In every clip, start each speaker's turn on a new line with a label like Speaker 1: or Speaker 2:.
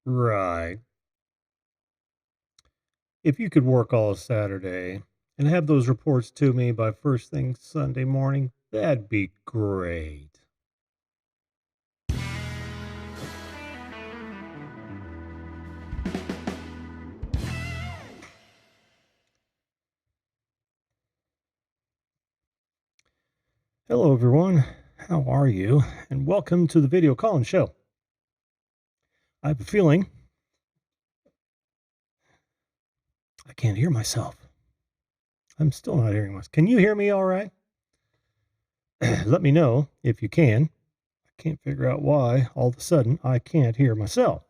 Speaker 1: Right. If you could work all Saturday and have those reports to me by first thing Sunday morning, that'd be great. Hello, everyone. How are you? And welcome to the Video Call-In Show. I have a feeling I can't hear myself. I'm still not hearing myself. Can you hear me all right? Let me know if you can. I can't figure out why all of a sudden I can't hear myself.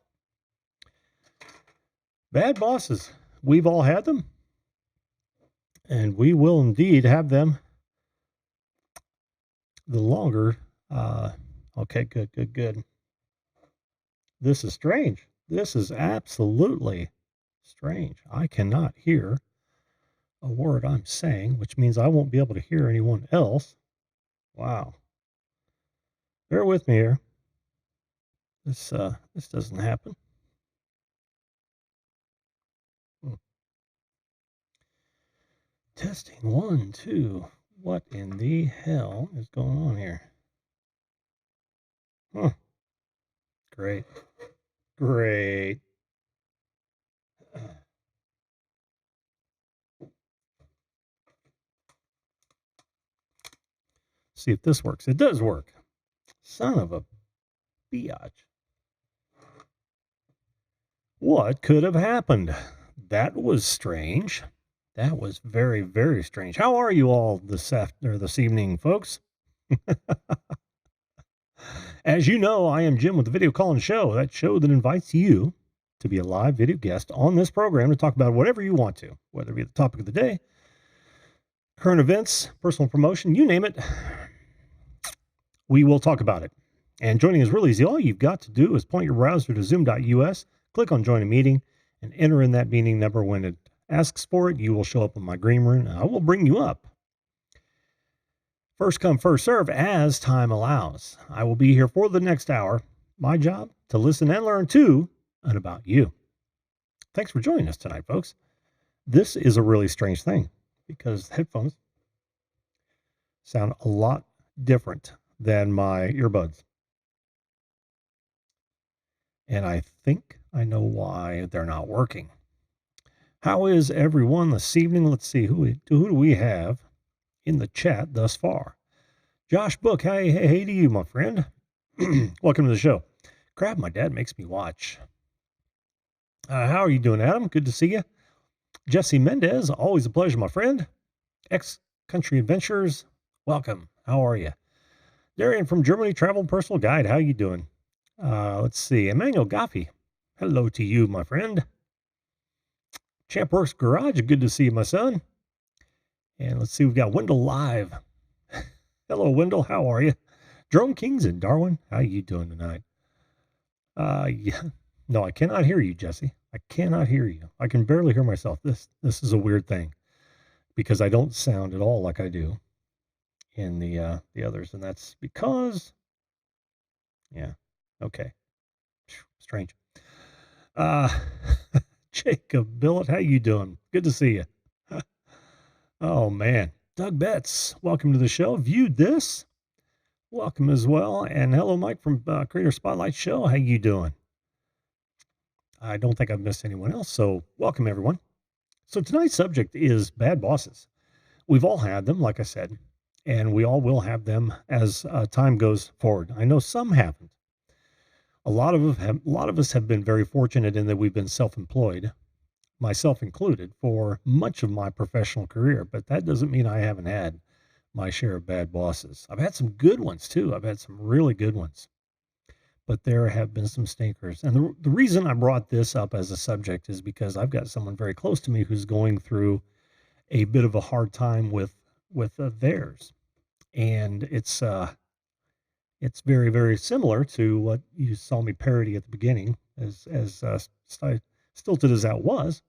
Speaker 1: Bad bosses. We've all had them, and we will indeed have them the longer. Okay, good. This is strange. This is absolutely strange. I cannot hear a word I'm saying, which means I won't be able to hear anyone else. Wow. Bear with me here. This doesn't happen. Hmm. Testing 1, 2. What in the hell is going on here? Huh. Great. Great. See if this works. It does work. Son of a biatch. What could have happened? That was strange. That was very, very strange. How are you all this evening, folks? As you know, I am Jim with the Video Call-In Show, that show that invites you to be a live video guest on this program to talk about whatever you want to, whether it be the topic of the day, current events, personal promotion, you name it. We will talk about it. And joining is really easy. All you've got to do is point your browser to zoom.us, click on join a meeting, and enter in that meeting number. When it asks for it, you will show up in my green room, and I will bring you up. First come, first serve as time allows. I will be here for the next hour. My job to listen and learn too, and about you. Thanks for joining us tonight, folks. This is a really strange thing because headphones sound a lot different than my earbuds. And I think I know why they're not working. How is everyone this evening? Let's see, who do we have in the chat thus far? Josh Book, hey to you, my friend. Welcome to the show. Crap, my dad makes me watch. How are you doing, Adam? Good to see you. Jesse Mendez, always a pleasure, my friend. Country Adventures, welcome. How are you? Darian from Germany, Travel Personal Guide, how you doing? Let's see, Emmanuel Gaffi, hello to you, my friend. Champworks Garage, good to see you, my son. And let's see, we've got Wendell live. Hello, Wendell, how are you? Drone Kings in Darwin, how you doing tonight? Yeah, no, I cannot hear you, Jesse. I cannot hear you. I can barely hear myself. This is a weird thing because I don't sound at all like I do in the others, and that's because, yeah, okay, strange. Jacob Billet, how you doing? Good to see you. Oh man, Doug Betts, welcome to the show. Viewed this, welcome as well, and hello, Mike from Creator Spotlight Show. How you doing? I don't think I've missed anyone else, so welcome everyone. So tonight's subject is bad bosses. We've all had them, like I said, and we all will have them as time goes forward. I know some haven't. A lot of us have been very fortunate in that we've been self-employed, myself included, for much of my professional career. But that doesn't mean I haven't had my share of bad bosses. I've had some good ones too. I've had some really good ones, but there have been some stinkers. And the reason I brought this up as a subject is because I've got someone very close to me who's going through a bit of a hard time with theirs, and it's very, very similar to what you saw me parody at the beginning, stilted as that was,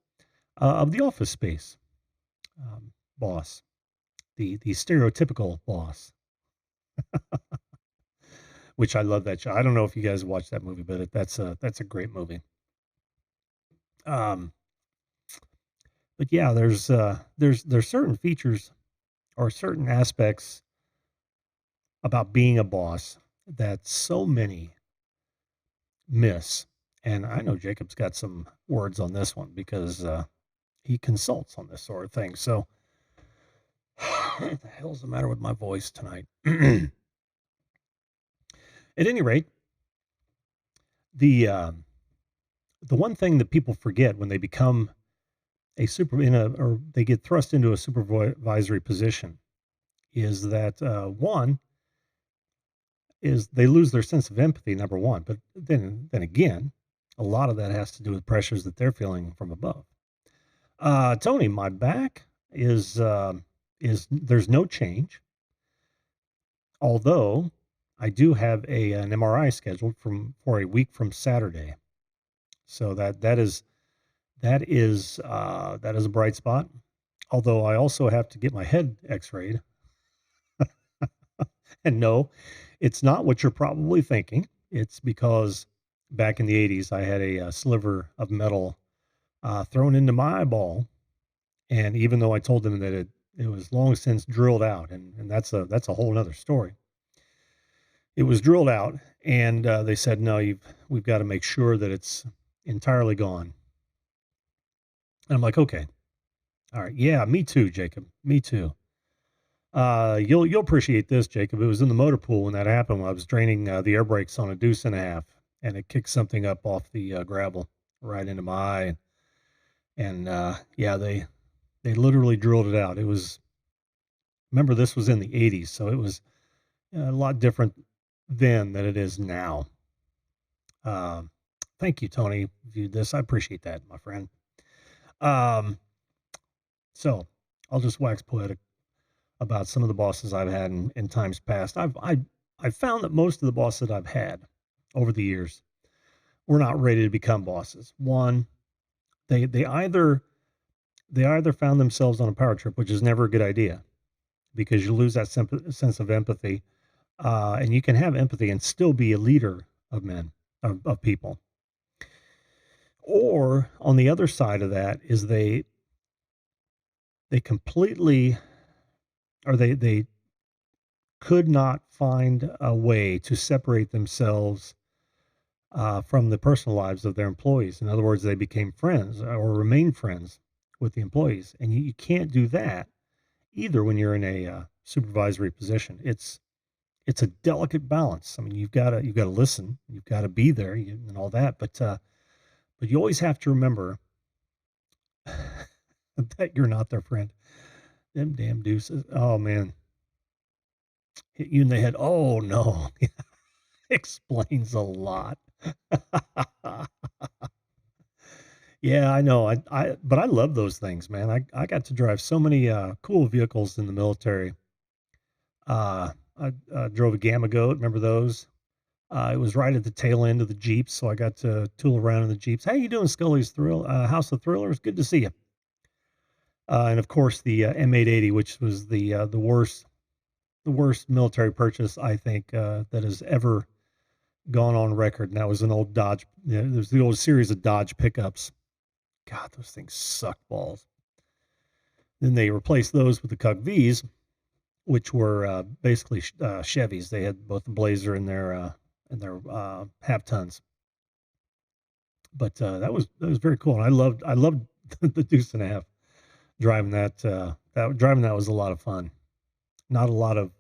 Speaker 1: of the Office Space boss, the stereotypical boss, which I love that show. I don't know if you guys watched that movie, but that's a great movie. Um, but yeah, there's certain features or certain aspects about being a boss that so many miss. And I know Jacob's got some words on this one because he consults on this sort of thing. So, what the hell's the matter with my voice tonight? At any rate, the the one thing that people forget when they become or they get thrust into a supervisory position is that one is they lose their sense of empathy. Number one, but then again, a lot of that has to do with pressures that they're feeling from above. Tony, my back is there's no change, although I do have an MRI scheduled for a week from Saturday. So that is a bright spot. Although I also have to get my head X-rayed, and no, it's not what you're probably thinking. It's because back in the '80s, I had a sliver of metal thrown into my eyeball, and even though I told them that it was long since drilled out, and that's a whole nother story. It was drilled out, and they said, no, we've got to make sure that it's entirely gone. And I'm like, okay, all right, yeah, me too, Jacob, me too. You'll appreciate this, Jacob. It was in the motor pool when that happened. When I was draining the air brakes on a deuce and a half, and it kicked something up off the gravel right into my eye, and yeah, they literally drilled it out. It was remember this was in the '80s, so it was a lot different then than it is now. Um, Thank you, Tony. Viewed this. I appreciate that, my friend. Um, so I'll just wax poetic about some of the bosses I've had in times past. I've found that most of the bosses that I've had over the years were not ready to become bosses. One, they they either they either found themselves on a power trip, which is never a good idea because you lose that sense of empathy, and you can have empathy and still be a leader of men of people. Or on the other side of that is they completely or they could not find a way to separate themselves from the personal lives of their employees. In other words, they became friends or remained friends with the employees, and you can't do that either when you're in a supervisory position. It's a delicate balance. I mean, you've got to listen, you've got to be there, and all that, but you always have to remember that you're not their friend. Them damn deuces. Oh man, hit you in the head. Oh no, explains a lot. Yeah, I know. But I love those things, man. I got to drive so many cool vehicles in the military. I drove a Gamma Goat. Remember those? It was right at the tail end of the Jeeps, so I got to tool around in the Jeeps. How you doing, Scully's House of Thrillers? Good to see you. And of course the M880, which was the worst military purchase I think that has ever gone on record. And that was an old Dodge. There's the old series of Dodge pickups. God, those things suck balls. Then they replaced those with the Cuck V's, which were basically Chevys. They had both the Blazer and their half tons. But that was very cool, and I loved the Deuce and a Half. Driving driving that was a lot of fun. Not a lot of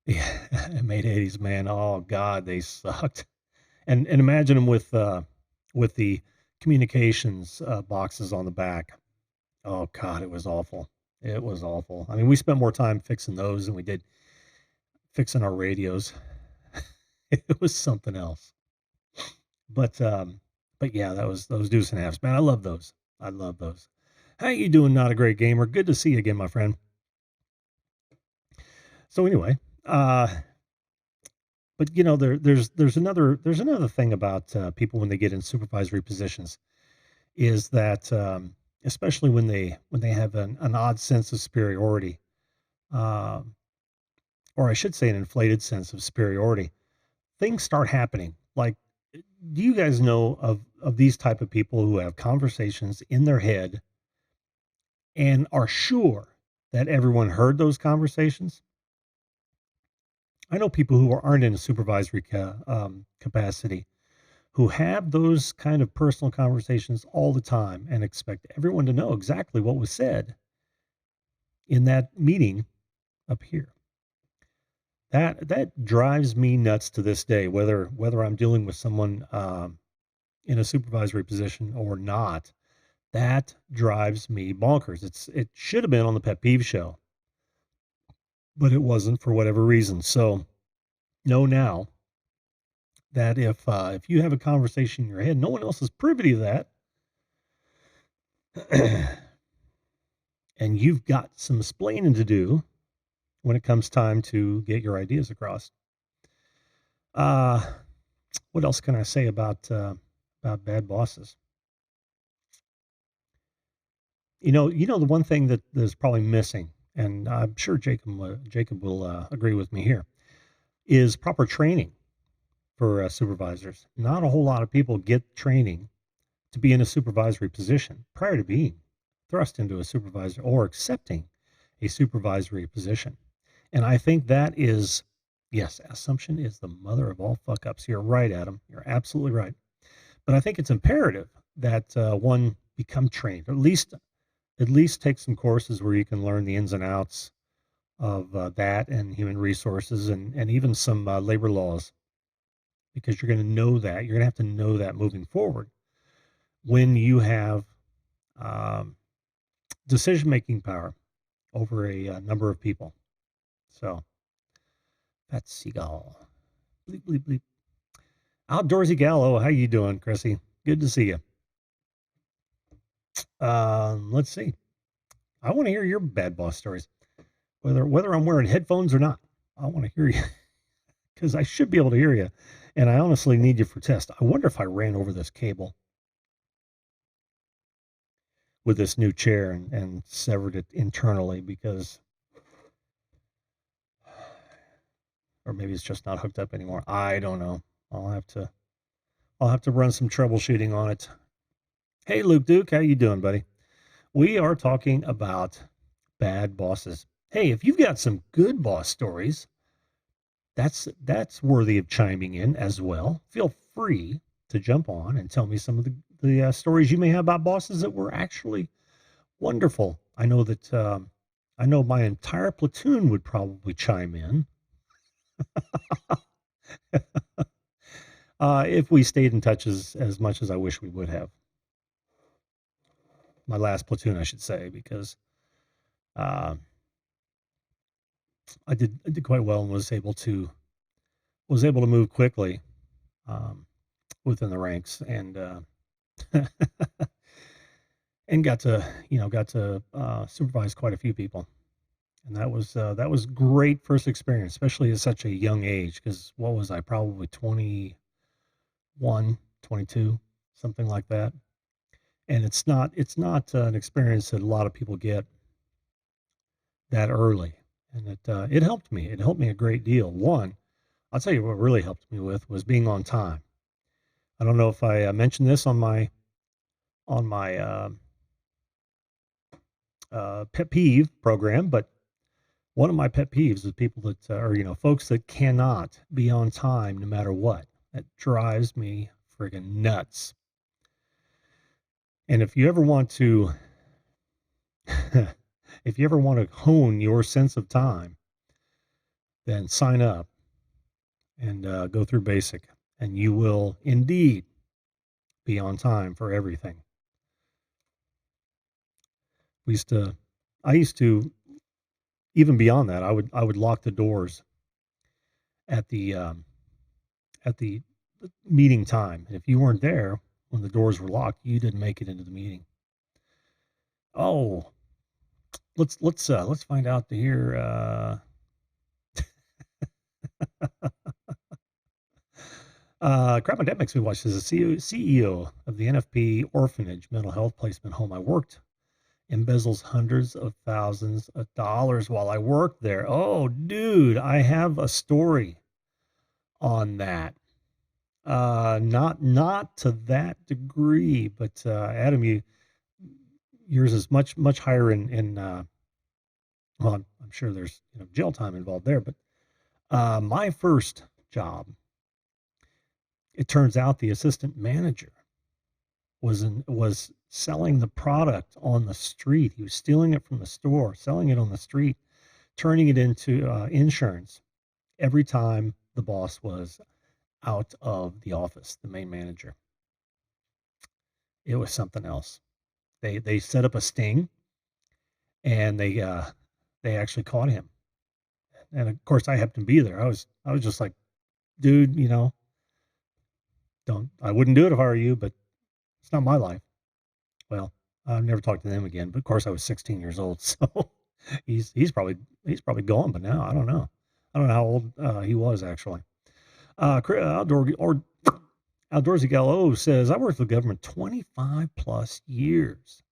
Speaker 1: yeah, M880s, man. Oh God, they sucked. And imagine them with the communications boxes on the back. Oh God, it was awful. It was awful. I mean, we spent more time fixing those than we did fixing our radios. It was something else. But yeah, that was those Deuce and Halves, man. I love those. I love those. How you doing? Not a great gamer. Good to see you again, my friend. So anyway, but you know, there's another thing about people when they get in supervisory positions is that especially when they have an odd sense of superiority, uh, or I should say, an inflated sense of superiority, things start happening. Like Do you guys know of these type of people who have conversations in their head and are sure that everyone heard those conversations? I know people who aren't in a supervisory capacity who have those kind of personal conversations all the time and expect everyone to know exactly what was said in that meeting up here. That drives me nuts to this day, whether I'm dealing with someone in a supervisory position or not. That drives me bonkers. It should have been on the pet peeve show, but it wasn't for whatever reason. So know now that if you have a conversation in your head, no one else is privy to that, and you've got some explaining to do when it comes time to get your ideas across. Uh, what else can I say about bad bosses? The one thing that is probably missing, and I'm sure Jacob will agree with me here, is proper training for supervisors. Not a whole lot of people get training to be in a supervisory position prior to being thrust into a supervisor or accepting a supervisory position. And I think that is, yes, assumption is the mother of all fuck ups. You're right, Adam. You're absolutely right. But I think it's imperative that one become trained, or at least take some courses where you can learn the ins and outs of that and human resources and even some labor laws, because you're going to know that. You're going to have to know that moving forward when you have um, decision making power over a number of people. So that's Seagull. Bleep, bleep, bleep. Outdoorsy Gallo, how you doing, Chrissy? Good to see you. Let's see. I want to hear your bad boss stories, whether I'm wearing headphones or not. I want to hear you because I should be able to hear you, and I honestly need you for test. I wonder if I ran over this cable with this new chair and severed it internally because, or maybe it's just not hooked up anymore. I don't know. I'll have to run some troubleshooting on it. Hey, Luke Duke, how you doing, buddy? We are talking about bad bosses. Hey, if you've got some good boss stories, that's worthy of chiming in as well. Feel free to jump on and tell me some of the stories you may have about bosses that were actually wonderful. I know my entire platoon would probably chime in if we stayed in touch as much as I wish we would have. My last platoon, I should say, because uh, I did quite well and was able to move quickly within the ranks and and got to supervise quite a few people, and that was great first experience, especially at such a young age. Because what was I, probably 21, 22, something like that. And it's not an experience that a lot of people get that early, and it helped me. It helped me a great deal. One, I'll tell you what really helped me with was being on time. I don't know if I mentioned this on my pet peeve program, but one of my pet peeves is people that are folks that cannot be on time no matter what. That drives me friggin' nuts. And if you ever want to, if you ever want to hone your sense of time, then sign up and go through basic, and you will indeed be on time for everything. We used to, I used to, even beyond that, I would lock the doors at the meeting time. And if you weren't there when the doors were locked, you didn't make it into the meeting. Oh, let's find out here. Crap, that makes me watch. As a CEO of the NFP Orphanage Mental Health Placement Home I worked, embezzles hundreds of thousands of dollars while I worked there. Oh, dude, I have a story on that. Not to that degree, but Adam, yours is much higher in well, I'm sure there's jail time involved there, but my first job, it turns out the assistant manager was selling the product on the street. He was stealing it from the store, selling it on the street, turning it into insurance every time the boss was out of the office, the main manager. It was something else. They set up a sting, and they actually caught him. And of course, I happened to be there. I was just like, dude, don't I wouldn't do it if I were you, but it's not my life. Well, I never talked to them again. But of course, I was 16 years old, so he's probably gone. But now I don't know how old he was actually. Outdoorsy Gallo says I worked for the government 25 plus years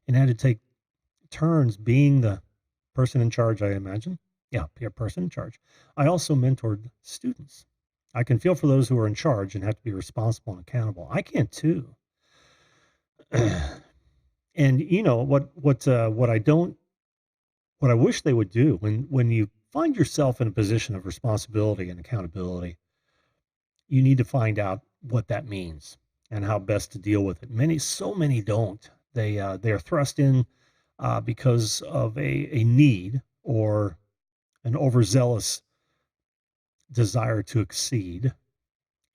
Speaker 1: and had to take turns being the person in charge, I imagine. Yeah, be a person in charge. I also mentored students. I can feel for those who are in charge and have to be responsible and accountable. I can too. And what I wish they would do when you find yourself in a position of responsibility and accountability, you need to find out what that means and how best to deal with it. So many don't. They are thrust in because of a need or an overzealous desire to exceed.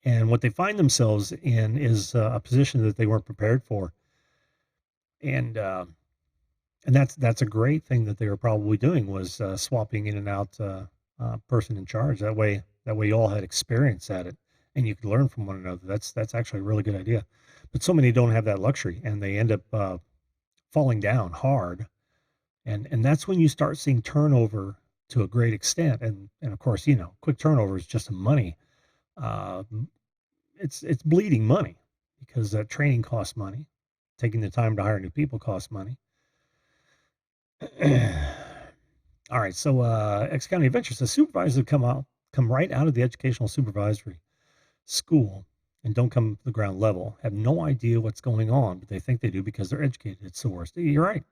Speaker 1: And what they find themselves in is a position that they weren't prepared for. And that's a great thing that they were probably doing was swapping in and out person in charge. That way you all had experience at it and you could learn from one another. That's actually a really good idea. But so many don't have that luxury and they end up falling down hard. And that's when you start seeing turnover to a great extent. And of course, quick turnover is just money. Uh, it's bleeding money because training costs money. Taking the time to hire new people costs money. All right. So X County Adventure says supervisors come right out of the educational supervisory school and don't come to the ground level, have no idea what's going on, but they think they do because they're educated. It's the worst. You're right.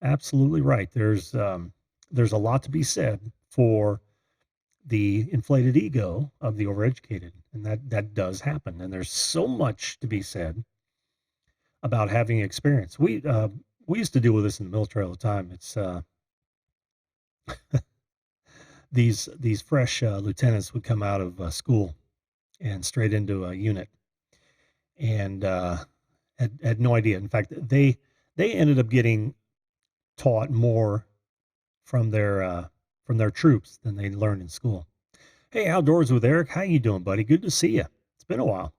Speaker 1: Absolutely right. There's a lot to be said for the inflated ego of the overeducated, and that does happen. And there's so much to be said about having experience. We used to deal with this in the military all the time. It's these fresh lieutenants would come out of school and straight into a unit, and had no idea. In fact, they ended up getting taught more from their troops than they learned in school. Hey, Outdoors with Eric, how you doing, buddy? Good to see you. It's been a while.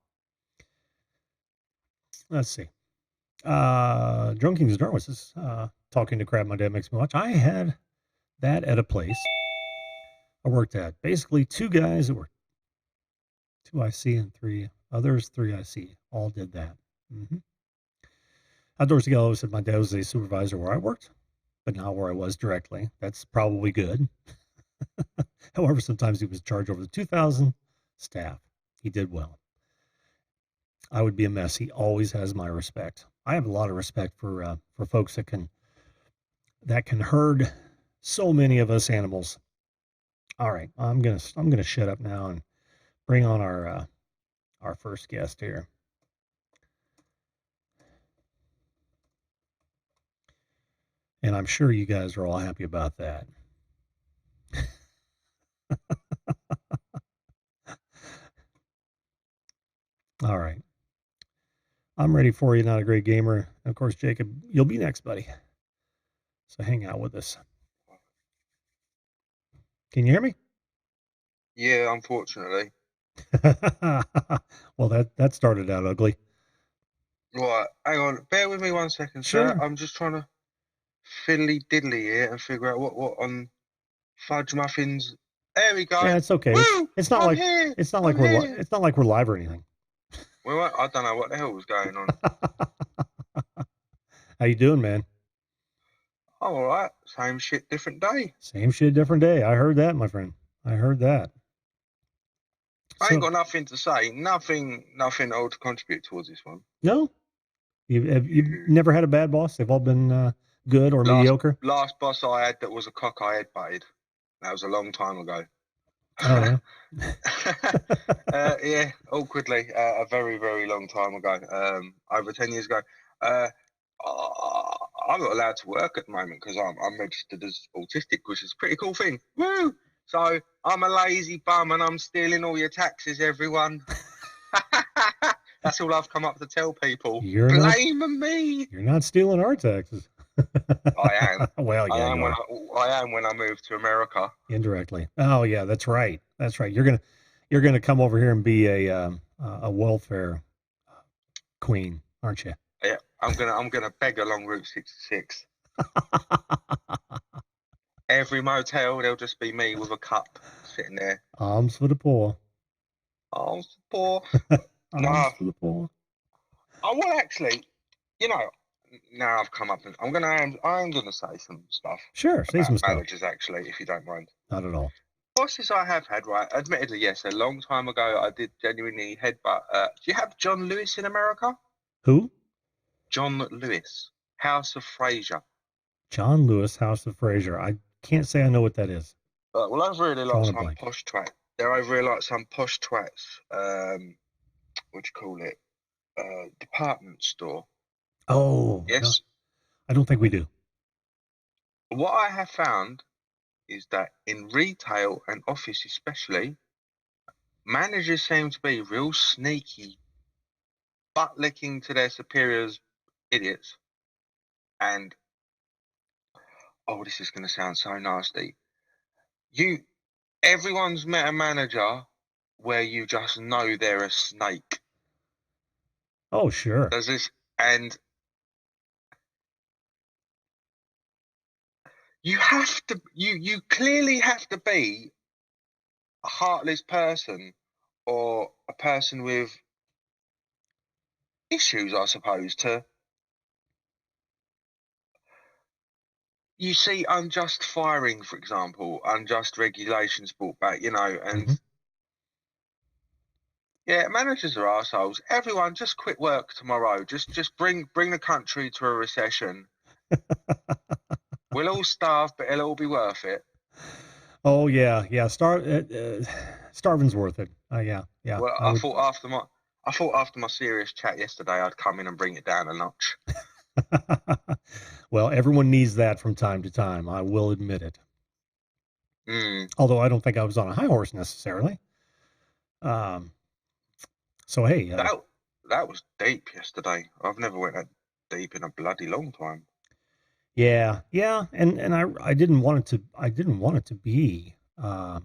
Speaker 1: Let's see. Drunk King's Darwin is talking to crap my dad makes me watch. I had that at a place I worked at. Basically, two guys that were two IC and three others, three IC, all did that. Mm-hmm. Outdoors Gallo said my dad was a supervisor where I worked, but not where I was directly. That's probably good. However, sometimes he was charged over the 2,000 staff. He did well. I would be a mess. He always has my respect. I have a lot of respect for folks that can herd so many of us animals. All right, I'm gonna shut up now and bring on our first guest here. And I'm sure you guys are all happy about that. All right. I'm ready for you, not a great gamer. And of course, Jacob, you'll be next, buddy. So hang out with us. Can you hear me?
Speaker 2: Yeah, unfortunately.
Speaker 1: Well, that started out ugly.
Speaker 2: Right, hang on. Bear with me 1 second, sir.
Speaker 1: Sure.
Speaker 2: I'm just trying to fiddly diddly here and figure out what on fudge muffins. There we go.
Speaker 1: Yeah, it's okay.
Speaker 2: Woo!
Speaker 1: It's not
Speaker 2: I'm
Speaker 1: like
Speaker 2: here.
Speaker 1: it's not
Speaker 2: I'm
Speaker 1: like we're
Speaker 2: here.
Speaker 1: it's not like we're live or anything.
Speaker 2: Well, I don't know what the hell was going on.
Speaker 1: How you doing, man?
Speaker 2: I'm all right. Same shit, different day.
Speaker 1: Same shit, different day. I heard that, my friend. I heard that.
Speaker 2: I ain't
Speaker 1: So,
Speaker 2: got nothing to say. Nothing old to contribute towards this one.
Speaker 1: no, you've
Speaker 2: Yeah.
Speaker 1: never had a bad boss? They've all been good or
Speaker 2: Last
Speaker 1: mediocre?
Speaker 2: last boss I had that was a cock I head butted. That was a long time ago.
Speaker 1: Oh yeah.
Speaker 2: Yeah, awkwardly, a very, very long time ago, over 10 years ago. Uh, I'm not allowed to work at the moment because I'm registered as autistic, which is a pretty cool thing. Woo! So I'm a lazy bum and I'm stealing all your taxes, everyone. That's all I've come up to tell people.
Speaker 1: You're not
Speaker 2: Blame me.
Speaker 1: you're not stealing our taxes.
Speaker 2: I am.
Speaker 1: Well,
Speaker 2: I
Speaker 1: yeah,
Speaker 2: am
Speaker 1: you
Speaker 2: when
Speaker 1: are
Speaker 2: I am when I move to America.
Speaker 1: indirectly. Oh yeah, that's right. That's right. You're gonna come over here and be a welfare queen, aren't you?
Speaker 2: Yeah, I'm gonna beg along Route 66. Every motel, there'll just be me with a cup sitting there.
Speaker 1: Alms for the poor.
Speaker 2: Oh, poor.
Speaker 1: Alms
Speaker 2: No,
Speaker 1: for the poor.
Speaker 2: I will actually. You know, now I've come up and I'm gonna say some stuff
Speaker 1: Sure, say
Speaker 2: about
Speaker 1: some stuff.
Speaker 2: managers actually, if you don't mind.
Speaker 1: Not at all.
Speaker 2: Bosses I have had, right? Admittedly, yes, a long time ago I did genuinely headbutt. Do you have John Lewis in America?
Speaker 1: Who?
Speaker 2: John Lewis, House of Fraser.
Speaker 1: John Lewis, House of Fraser. I can't say I know what that is.
Speaker 2: Well, over really like
Speaker 1: Drawing a
Speaker 2: some
Speaker 1: blank.
Speaker 2: posh twat. They're over here like some posh twats. What do you call it? Department store.
Speaker 1: Oh, no,
Speaker 2: Yes.
Speaker 1: I don't think we do.
Speaker 2: What I have found is that in retail and office especially, managers seem to be real sneaky, butt licking to their superiors, idiots. And oh, this is going to sound so nasty. You, everyone's met a manager where you just know they're a snake.
Speaker 1: Oh, sure.
Speaker 2: Does this? And you clearly have to be a heartless person or a person with issues, I suppose, to you see unjust firing, for example, unjust regulations brought back, and
Speaker 1: Hmm.
Speaker 2: yeah, managers are assholes. Everyone, just quit work tomorrow. Just bring the country to a recession. We'll all starve, but it'll all be worth it.
Speaker 1: Oh yeah, yeah. Starving's worth it. Yeah, yeah.
Speaker 2: Well,
Speaker 1: I would.
Speaker 2: I thought after my serious chat yesterday, I'd come in and bring it down a notch.
Speaker 1: Well, everyone needs that from time to time. I will admit it.
Speaker 2: Mm,
Speaker 1: Although I don't think I was on a high horse necessarily. Um. So hey,
Speaker 2: that that was deep yesterday. I've never went that deep in a bloody long time.
Speaker 1: yeah, yeah, and I didn't want it to be a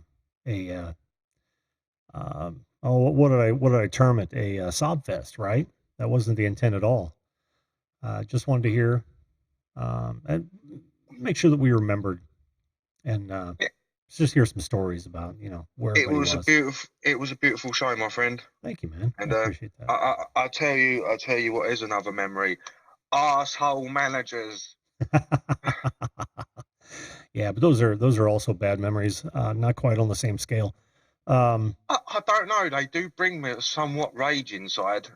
Speaker 1: oh, what did I term it? A sob fest, right? That wasn't the intent at all. Just wanted to hear and make sure that we remembered and just hear some stories about where everybody was.
Speaker 2: It was a beautiful show, my friend.
Speaker 1: Thank you, man. I
Speaker 2: And
Speaker 1: appreciate that.
Speaker 2: I'll tell you what is another memory. Asshole managers.
Speaker 1: Yeah, but those are also bad memories. Not quite on the same scale. Um,
Speaker 2: I don't know. They do bring me a somewhat rage inside.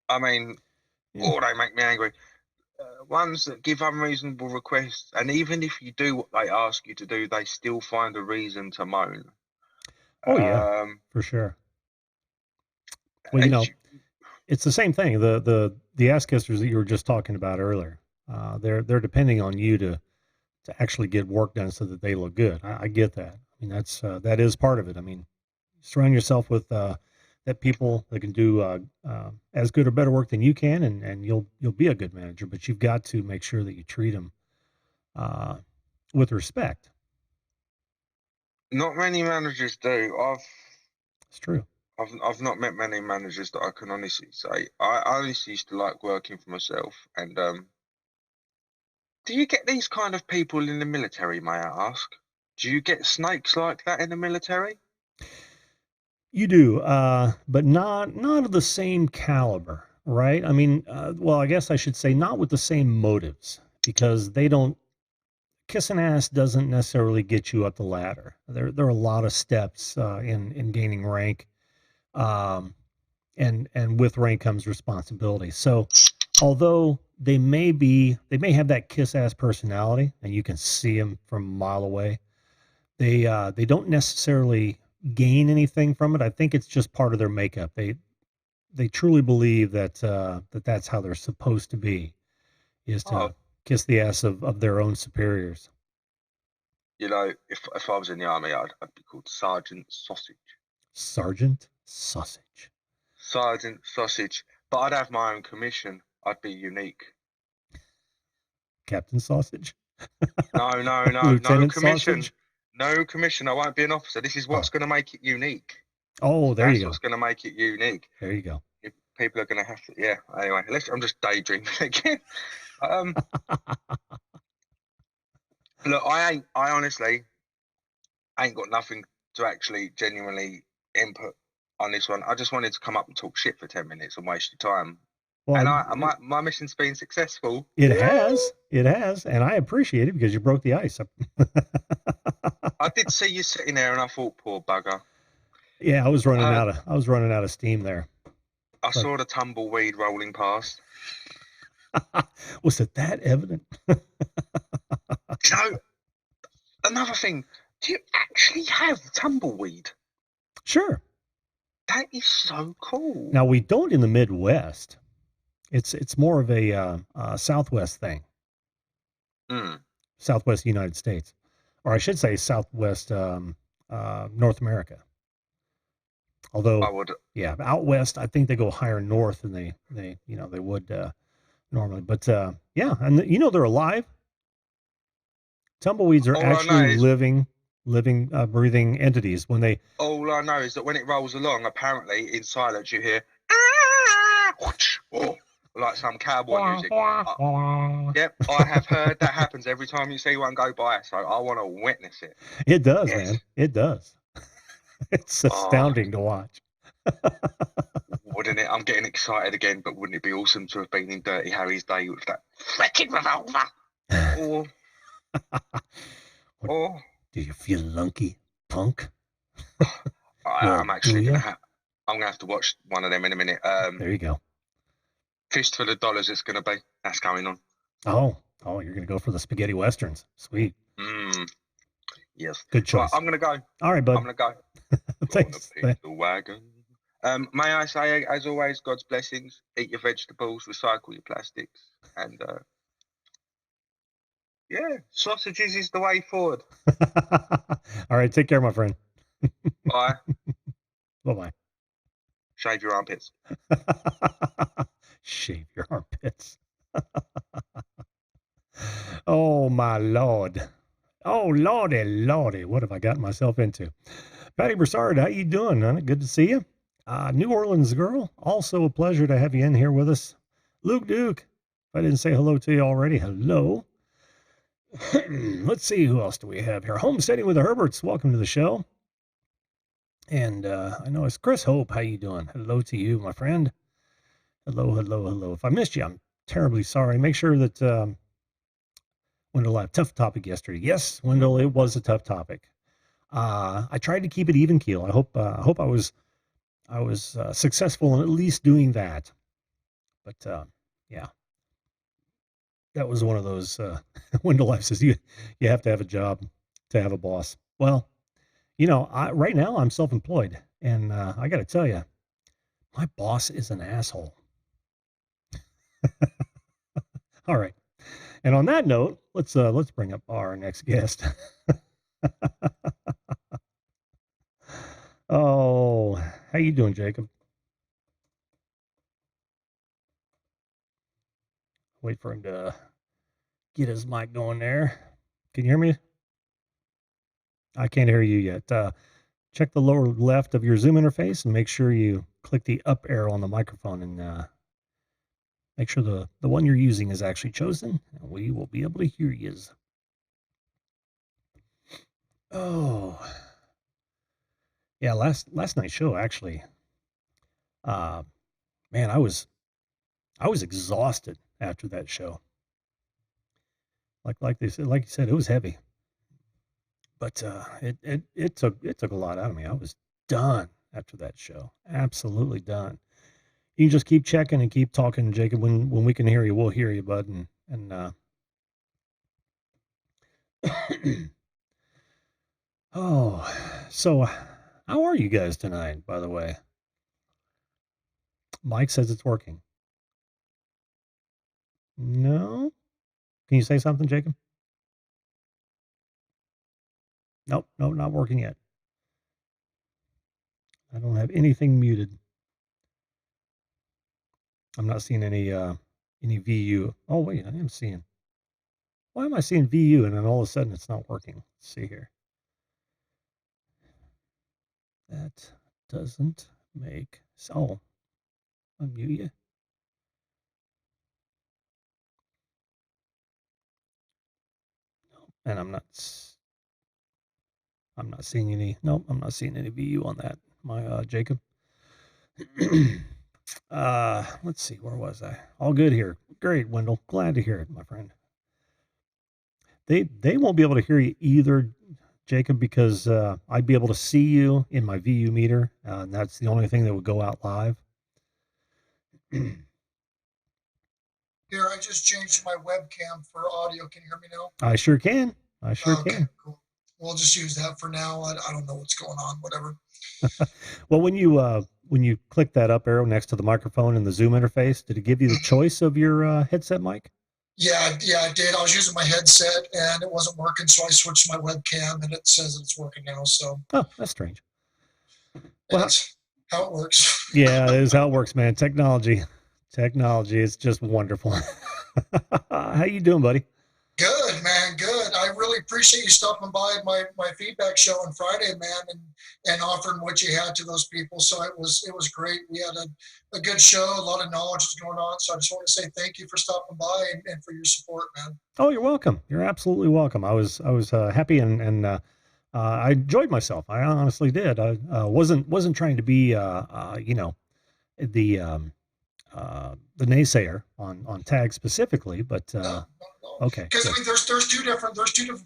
Speaker 2: I mean,
Speaker 1: yeah.
Speaker 2: oh, they make me angry. Ones that give unreasonable requests, and even if you do what they ask you to do, they still find a reason to moan.
Speaker 1: Oh yeah,
Speaker 2: Um,
Speaker 1: for sure. Well,
Speaker 2: and
Speaker 1: it's the same thing. The ass kissers that you were just talking about earlier. They're depending on you to actually get work done so that they look good. I get that. I mean, that is part of it. I mean, surround yourself with that people that can do as good or better work than you can, and you'll be a good manager. But you've got to make sure that you treat them uh, with respect.
Speaker 2: not many managers do.
Speaker 1: It's true.
Speaker 2: I've not met many managers that I can honestly say. I honestly used to like working for myself. And do you get these kind of people in the military, may I ask? Do you get snakes like that in the military?
Speaker 1: You do, but not of the same caliber, right? I mean, well, I guess I should say not with the same motives because they don't kissing ass doesn't necessarily get you up the ladder. There are a lot of steps in gaining rank Um, and with rank comes responsibility. So although they may have that kiss ass personality and you can see them from a mile away, they don't necessarily gain anything from it. I think it's just part of their makeup. They truly believe that that's how they're supposed to be, is
Speaker 2: Oh,
Speaker 1: to kiss the ass of their own superiors.
Speaker 2: if I was in the army, I'd be called Sergeant Sausage.
Speaker 1: Sergeant Sausage.
Speaker 2: Sergeant Sausage. But I'd have my own commission. I'd be unique.
Speaker 1: Captain Sausage.
Speaker 2: No, no, no, no
Speaker 1: Lieutenant
Speaker 2: commission.
Speaker 1: Sausage.
Speaker 2: No commission. I won't be an officer. This is what's
Speaker 1: Oh,
Speaker 2: going to make it unique.
Speaker 1: oh, there you
Speaker 2: That's
Speaker 1: go.
Speaker 2: what's going to make it unique.
Speaker 1: There you go.
Speaker 2: People are going to have to. Yeah. Anyway, I'm just daydreaming again. Um, Look, I honestly ain't got nothing to actually genuinely input on this one. I just wanted to come up and talk shit for 10 minutes and waste your time.
Speaker 1: Well,
Speaker 2: And my mission's been successful.
Speaker 1: it
Speaker 2: Woo!
Speaker 1: has. It has. And I appreciate it because you broke the ice.
Speaker 2: I did see you sitting there, and I thought, poor bugger.
Speaker 1: Yeah,
Speaker 2: Uh,
Speaker 1: I was running out of steam there.
Speaker 2: I
Speaker 1: But
Speaker 2: saw the tumbleweed rolling past.
Speaker 1: was it that evident?
Speaker 2: So another thing, do you actually have tumbleweed?
Speaker 1: Sure.
Speaker 2: That is so cool.
Speaker 1: Now we don't in the Midwest. It's more of a Southwest thing,
Speaker 2: Mm,
Speaker 1: Southwest United States, or I should say Southwest North America.
Speaker 2: I
Speaker 1: Although,
Speaker 2: would.
Speaker 1: yeah, out west, I think they go higher north than they would normally. But yeah, and they're alive. Tumbleweeds are
Speaker 2: All I
Speaker 1: actually
Speaker 2: know is
Speaker 1: living, breathing entities. When they
Speaker 2: all I know is that when it rolls along, apparently in silence you hear "Ah!" whoosh, oh, like some cowboy music. Yep, I have heard that happens every time you see one go by. So I want to witness it.
Speaker 1: It does,
Speaker 2: Yes.
Speaker 1: man. It does. It's
Speaker 2: Oh,
Speaker 1: astounding to watch.
Speaker 2: wouldn't it? I'm getting excited again. But wouldn't it be awesome to have been in Dirty Harry's day with that freaking revolver? Or
Speaker 1: What,
Speaker 2: or
Speaker 1: do you feel lunky, punk?
Speaker 2: I'm
Speaker 1: Well, do
Speaker 2: actually gonna
Speaker 1: you?
Speaker 2: have. I'm gonna have to watch one of them in a minute.
Speaker 1: There you go.
Speaker 2: Fistful of Dollars. It's gonna be. That's going on.
Speaker 1: Oh, you're gonna go for the spaghetti westerns. Sweet,
Speaker 2: Mm, yes.
Speaker 1: good
Speaker 2: Right,
Speaker 1: choice.
Speaker 2: I'm gonna go.
Speaker 1: All right,
Speaker 2: I'm
Speaker 1: bud.
Speaker 2: gonna go. Gonna
Speaker 1: Thanks.
Speaker 2: pick the wagon. May I say, as always, God's blessings. Eat your vegetables, recycle your plastics, and yeah, sausages is the way forward.
Speaker 1: All right, take care, my friend.
Speaker 2: Bye.
Speaker 1: Bye bye.
Speaker 2: Shave your armpits.
Speaker 1: Shave your armpits. Oh my lord. Oh lordy, lordy, what have I gotten myself into? Patty Broussard, how you doing, honey? Good to see you. New Orleans girl, also a pleasure to have you in here with us. Luke Duke, if I didn't say hello to you already, hello. Let's see, who else do we have here? Homesteading with the Herberts, welcome to the show. And I know it's Chris Hope. How you doing? Hello to you, my friend. Hello, hello, hello. If I missed you, I'm terribly sorry. Make sure that Wendell had a tough topic yesterday. Yes, Wendell, it was a tough topic. I tried to keep it even keel. I hope I was successful in at least doing that. But yeah, that was one of those. Wendell Life says you have to have a job to have a boss. Well, right now I'm self-employed, and I got to tell you, my boss is an asshole. All right. And on that note, let's bring up our next guest. Oh, how you doing, Jacob? Wait for him to get his mic going there. Can you hear me? I can't hear you yet. Check the lower left of your Zoom interface and make sure you click the up arrow on the microphone and make sure the one you're using is actually chosen, and we will be able to hear you. Oh, yeah. Last night's show actually. Uh, man, I was exhausted after that show. Like they said, like you said, it was heavy, but it took a lot out of me. I was done. after that show. Absolutely done. You can just keep checking and keep talking, Jacob. When we can hear you, we'll hear you, bud. And oh, so how are you guys tonight, by the way? Mike says it's working. No? Can you say something, Jacob? Nope, not working yet. I don't have anything muted. I'm not seeing any VU. Oh wait, I am seeing. Why am I seeing VU and then all of a sudden it's not working? Let's see here. That doesn't make so. Unmute you. No, and I'm not seeing any. Nope, I'm not seeing any VU on that. My Jacob. Let's see, where was I? All good here. Great, Wendell. Glad to hear it, my friend. They won't be able to hear you either, Jacob, because I'd be able to see you in my VU meter, and that's the only thing that would go out live.
Speaker 3: Here, I just changed my webcam for audio. Can you hear me now?
Speaker 1: I sure can. I sure can.
Speaker 3: Cool. We'll just use that for now. I don't know what's going on, whatever.
Speaker 1: Well, when you click that up arrow next to the microphone in the Zoom interface, did it give you the choice of your headset mic?
Speaker 3: Yeah, I did. I was using my headset and it wasn't working, so I switched to my webcam and it says it's working now. So
Speaker 1: Oh, that's strange.
Speaker 3: well, that's how it works.
Speaker 1: Yeah, it is how it works, man. Technology is just wonderful. How you doing, buddy?
Speaker 3: Good, man. Good. I really appreciate you stopping by my feedback show on Friday, man, and offering what you had to those people. So it was great. We had a good show. A lot of knowledge was going on. So I just want to say thank you for stopping by and for your support, man.
Speaker 1: Oh, you're welcome. You're absolutely welcome. I was happy and I enjoyed myself. I honestly did. I wasn't trying to be the naysayer on tag specifically, but
Speaker 3: No.
Speaker 1: okay.
Speaker 3: Because I mean, there's two different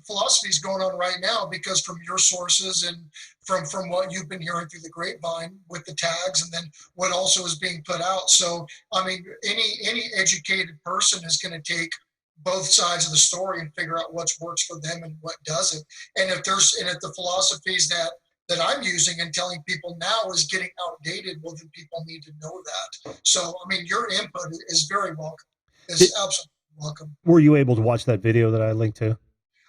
Speaker 3: philosophies going on right now. Because from your sources and from what you've been hearing through the grapevine with the tags, and then what also is being put out. So I mean, any educated person is going to take both sides of the story and figure out what works for them and what doesn't. And if the philosophies that I'm using and telling people now is getting outdated, well, then people need to know that. So I mean, your input is very welcome. Is absolutely welcome.
Speaker 1: Were you able to watch that video that I linked to?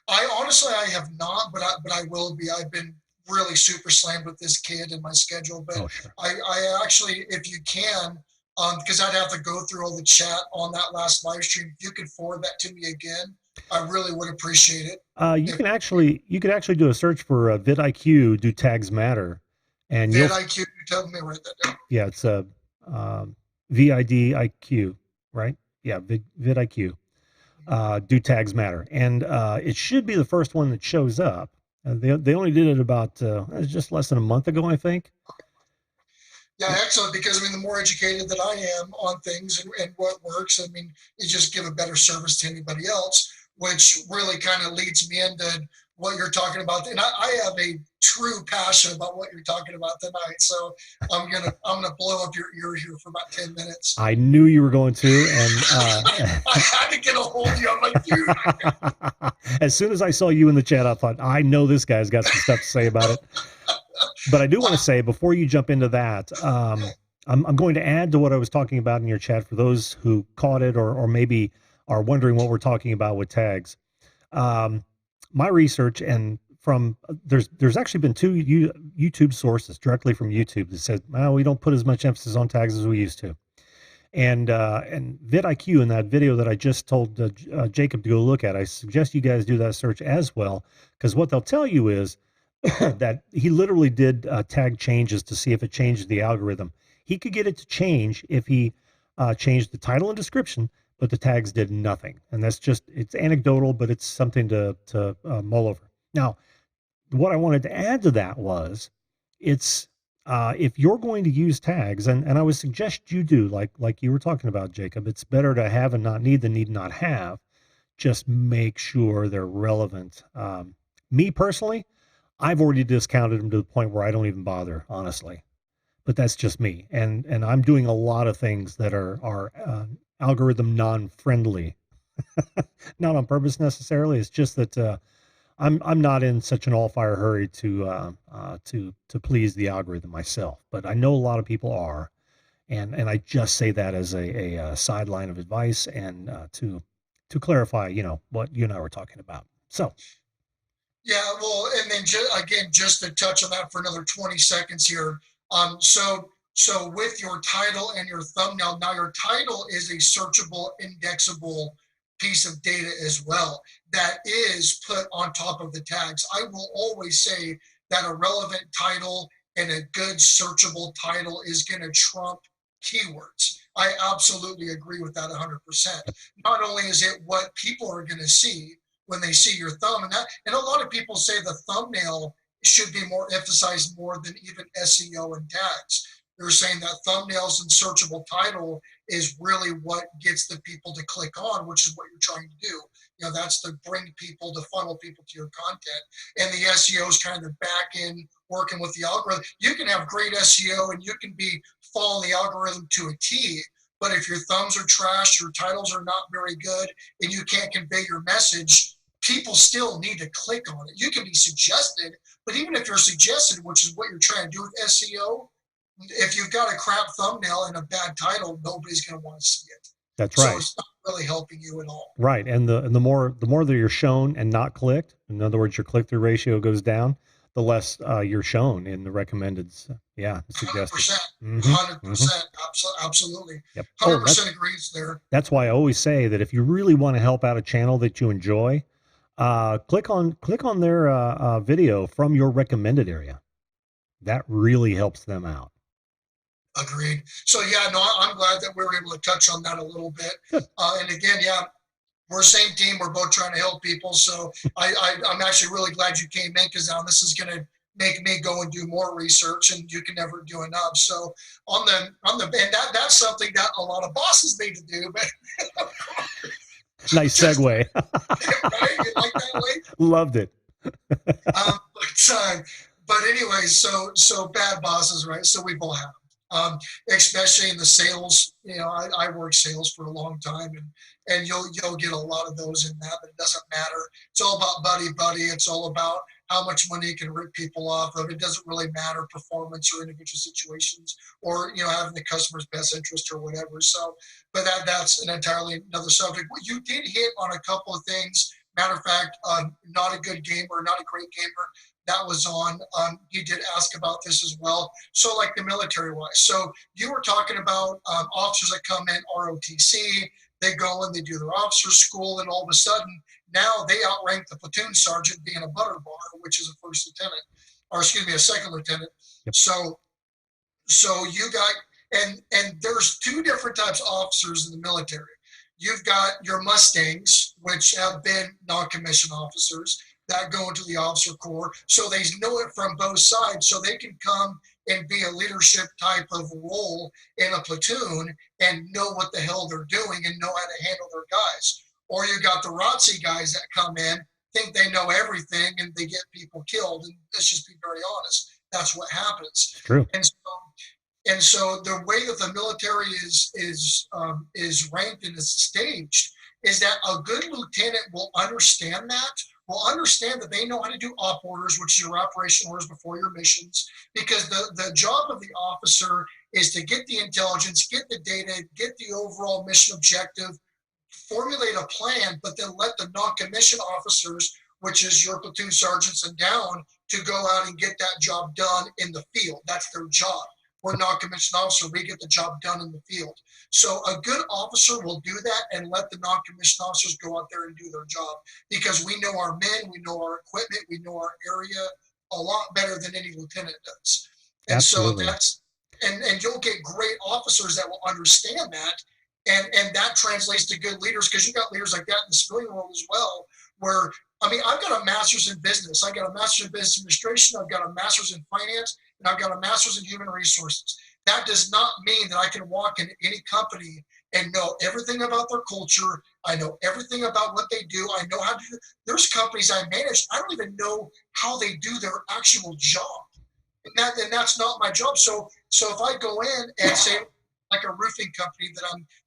Speaker 3: I honestly have not, but I will be. I've been really super slammed with this kid in my schedule, but
Speaker 1: Sure.
Speaker 3: I actually, if you can, because I'd have to go through all the chat on that last live stream. If you could forward that to me again, I really would appreciate it.
Speaker 1: You could actually do a search for vidIQ. Do tags matter? And
Speaker 3: vidIQ. Tell me, write that down.
Speaker 1: Yeah, it's a VIDIQ, right? Yeah, vidIQ. Do tags matter? And it should be the first one that shows up. They only did it about just less than a month ago, I think.
Speaker 3: Yeah, excellent. Because I mean, the more educated that I am on things and what works, I mean, you just give a better service to anybody else, which really kind of leads me into what you're talking about. And I have a true passion about what you're talking about tonight. So I'm gonna blow up your ear here for about 10 minutes.
Speaker 1: I knew you were going to, and
Speaker 3: I had to get a hold of you. I'm like, dude.
Speaker 1: As soon as I saw you in the chat, I thought, I know this guy's got some stuff to say about it. But I do want to say, before you jump into that, I'm going to add to what I was talking about in your chat for those who caught it or maybe are wondering what we're talking about with tags. My research and from there's actually been two YouTube sources directly from YouTube that said, well, we don't put as much emphasis on tags as we used to. And vidIQ, in that video that I just told Jacob to go look at, I suggest you guys do that search as well, because what they'll tell you is that he literally did tag changes to see if it changed the algorithm. He could get it to change if he changed the title and description, but the tags did nothing. And that's just, it's anecdotal, but it's something to mull over. Now, what I wanted to add to that was, it's if you're going to use tags, and I would suggest you do, like you were talking about, Jacob, it's better to have and not need than need not have. Just make sure they're relevant. Me personally, I've already discounted them to the point where I don't even bother, honestly. but that's just me. And I'm doing a lot of things that are algorithm non-friendly, not on purpose necessarily. It's just that I'm not in such an all fire hurry to please the algorithm myself, but I know a lot of people are, and I just say that as a sideline of advice and to clarify, what you and I were talking about. So
Speaker 3: Yeah, well, and then again, just to touch on that for another 20 seconds here. So with your title and your thumbnail, now your title is a searchable, indexable piece of data as well that is put on top of the tags. I will always say that a relevant title and a good searchable title is going to trump keywords. I absolutely agree with that 100%. Not only is it what people are going to see when they see your thumb, and a lot of people say the thumbnail should be more emphasized more than even SEO and tags. They're saying that thumbnails and searchable title is really what gets the people to click on, which is what you're trying to do. That's to bring people, to funnel people to your content. And the SEO is kind of the back end working with the algorithm. You can have great SEO and you can be following the algorithm to a T, but if your thumbs are trash, your titles are not very good, and you can't convey your message, people still need to click on it. You can be suggested, but even if you're suggested, which is what you're trying to do with SEO, if you've got a crap thumbnail and a bad title, nobody's going to want to see it.
Speaker 1: that's
Speaker 3: So
Speaker 1: right.
Speaker 3: it's not really helping you at all.
Speaker 1: Right. And the more that you're shown and not clicked, in other words, your click through ratio goes down, the less you're shown in the recommended, suggested.
Speaker 3: 100%.
Speaker 1: Hmm. Hmm.
Speaker 3: 100%. Absolutely.
Speaker 1: Yep. Oh,
Speaker 3: 100% agrees there.
Speaker 1: that's why I always say that if you really want to help out a channel that you enjoy, click on their video from your recommended area. That really helps them out.
Speaker 3: Agreed. So yeah, no, I'm glad that we were able to touch on that a little bit.
Speaker 1: Good.
Speaker 3: And again, yeah, we're same team. We're both trying to help people. So I'm actually really glad you came in, because now this is going to make me go and do more research, and you can never do enough. So and that's something that a lot of bosses need to do. But
Speaker 1: Nice segue.
Speaker 3: right? You like that way?
Speaker 1: Loved it.
Speaker 3: But anyway, so bad bosses, right? So we both have them. Especially in the sales. I worked sales for a long time, and you'll get a lot of those in that, but it doesn't matter. It's all about buddy. It's all about how much money you can rip people off of. It doesn't really matter performance or individual situations, or having the customer's best interest or whatever. So, but that's an entirely another subject. Well, you did hit on a couple of things. Matter of fact, not a good gamer, not a great gamer. That was on. You did ask about this as well. So, like the military wise. So, you were talking about officers that come in ROTC. They go and they do their officer school, and all of a sudden, now they outrank the platoon sergeant being a butter bar, which is a first lieutenant, or excuse me, a second lieutenant.
Speaker 1: Yep.
Speaker 3: So you got, and there's two different types of officers in the military. You've got your Mustangs, which have been non-commissioned officers that go into the officer corps, so they know it from both sides, so they can come and be a leadership type of role in a platoon and know what the hell they're doing and know how to handle their guys. Or you got the ROTC guys that come in, think they know everything, and they get people killed. And let's just be very honest, that's what happens.
Speaker 1: True.
Speaker 3: And so the way that the military is ranked and is staged is that a good lieutenant will understand that they know how to do op orders, which is your operation orders before your missions, because the job of the officer is to get the intelligence, get the data, get the overall mission objective, formulate a plan, but then let the non-commissioned officers, which is your platoon sergeants and down, to go out and get that job done in the field. That's their job. We're non-commissioned officer. We get the job done in the field. So a good officer will do that and let the non-commissioned officers go out there and do their job, because we know our men, we know our equipment, we know our area a lot better than any lieutenant does. And
Speaker 1: Absolutely.
Speaker 3: so and you'll get great officers that will understand that. And that translates to good leaders, because you got leaders like that in the civilian world as well, where, I've got a master's in business. I got a master's in business administration. I've got a master's in finance, and I've got a master's in human resources. That does not mean that I can walk into any company and know everything about their culture. I know everything about what they do. I know how to do. There's companies I manage, I don't even know how they do their actual job. And that's not my job. So if I go in and say, like a roofing company that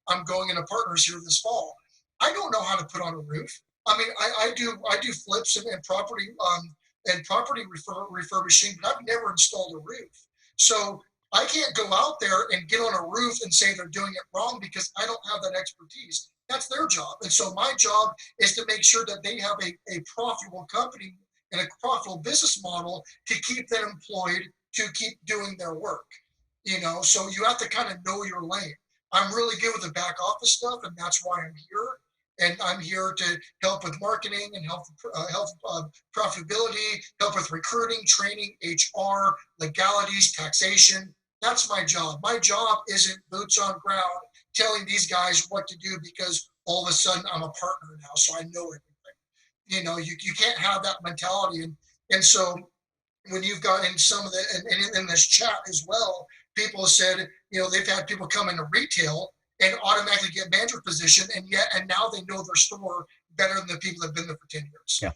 Speaker 3: I'm going into partners here this fall, I don't know how to put on a roof. I mean, I do flips and property refurbishing, but I've never installed a roof. So I can't go out there and get on a roof and say they're doing it wrong because I don't have that expertise. That's their job. And so my job is to make sure that they have a profitable company and a profitable business model to keep them employed, to keep doing their work. So you have to kind of know your lane. I'm really good with the back office stuff, and that's why I'm here. And I'm here to help with marketing and help profitability, help with recruiting, training, HR, legalities, taxation. That's my job. My job isn't boots on ground telling these guys what to do because all of a sudden I'm a partner now, so I know everything. You can't have that mentality. And so when you've got in some of the and in this chat as well, people have said, they've had people come into retail and automatically get manager position, and now they know their store better than the people that have been there for 10 years.
Speaker 1: Yeah.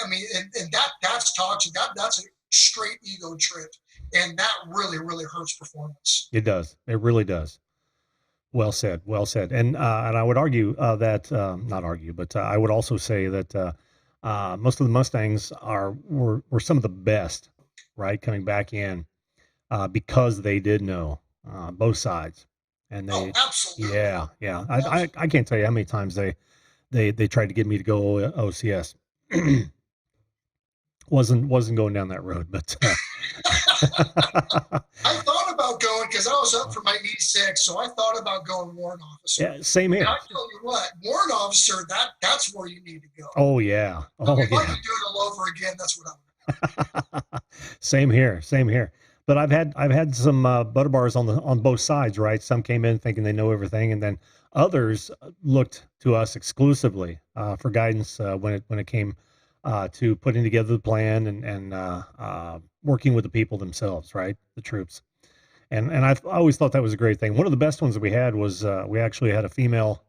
Speaker 3: I mean, and that's toxic. That's a straight ego trip, and that really, really hurts performance.
Speaker 1: It does. It really does. Well said. Well said. And I would argue that not argue, but I would also say that most of the Mustangs were some of the best, right, coming back in because they did know both sides, and they,
Speaker 3: absolutely.
Speaker 1: yeah. I can't tell you how many times they tried to get me to go OCS. wasn't going down that road, but
Speaker 3: I thought about going because I was up for my E6, so I thought about going warrant officer.
Speaker 1: Yeah, same here.
Speaker 3: And I tell you what, warrant officer, that's where you need to go.
Speaker 1: Oh yeah. Oh
Speaker 3: if
Speaker 1: yeah.
Speaker 3: I could do it all over again, that's what I would.
Speaker 1: Same here. But I've had some butter bars on both sides, right? Some came in thinking they know everything, and then others looked to us exclusively for guidance when it came to putting together the plan and working with the people themselves, right? The troops. And I always thought that was a great thing. One of the best ones that we had was we actually had a female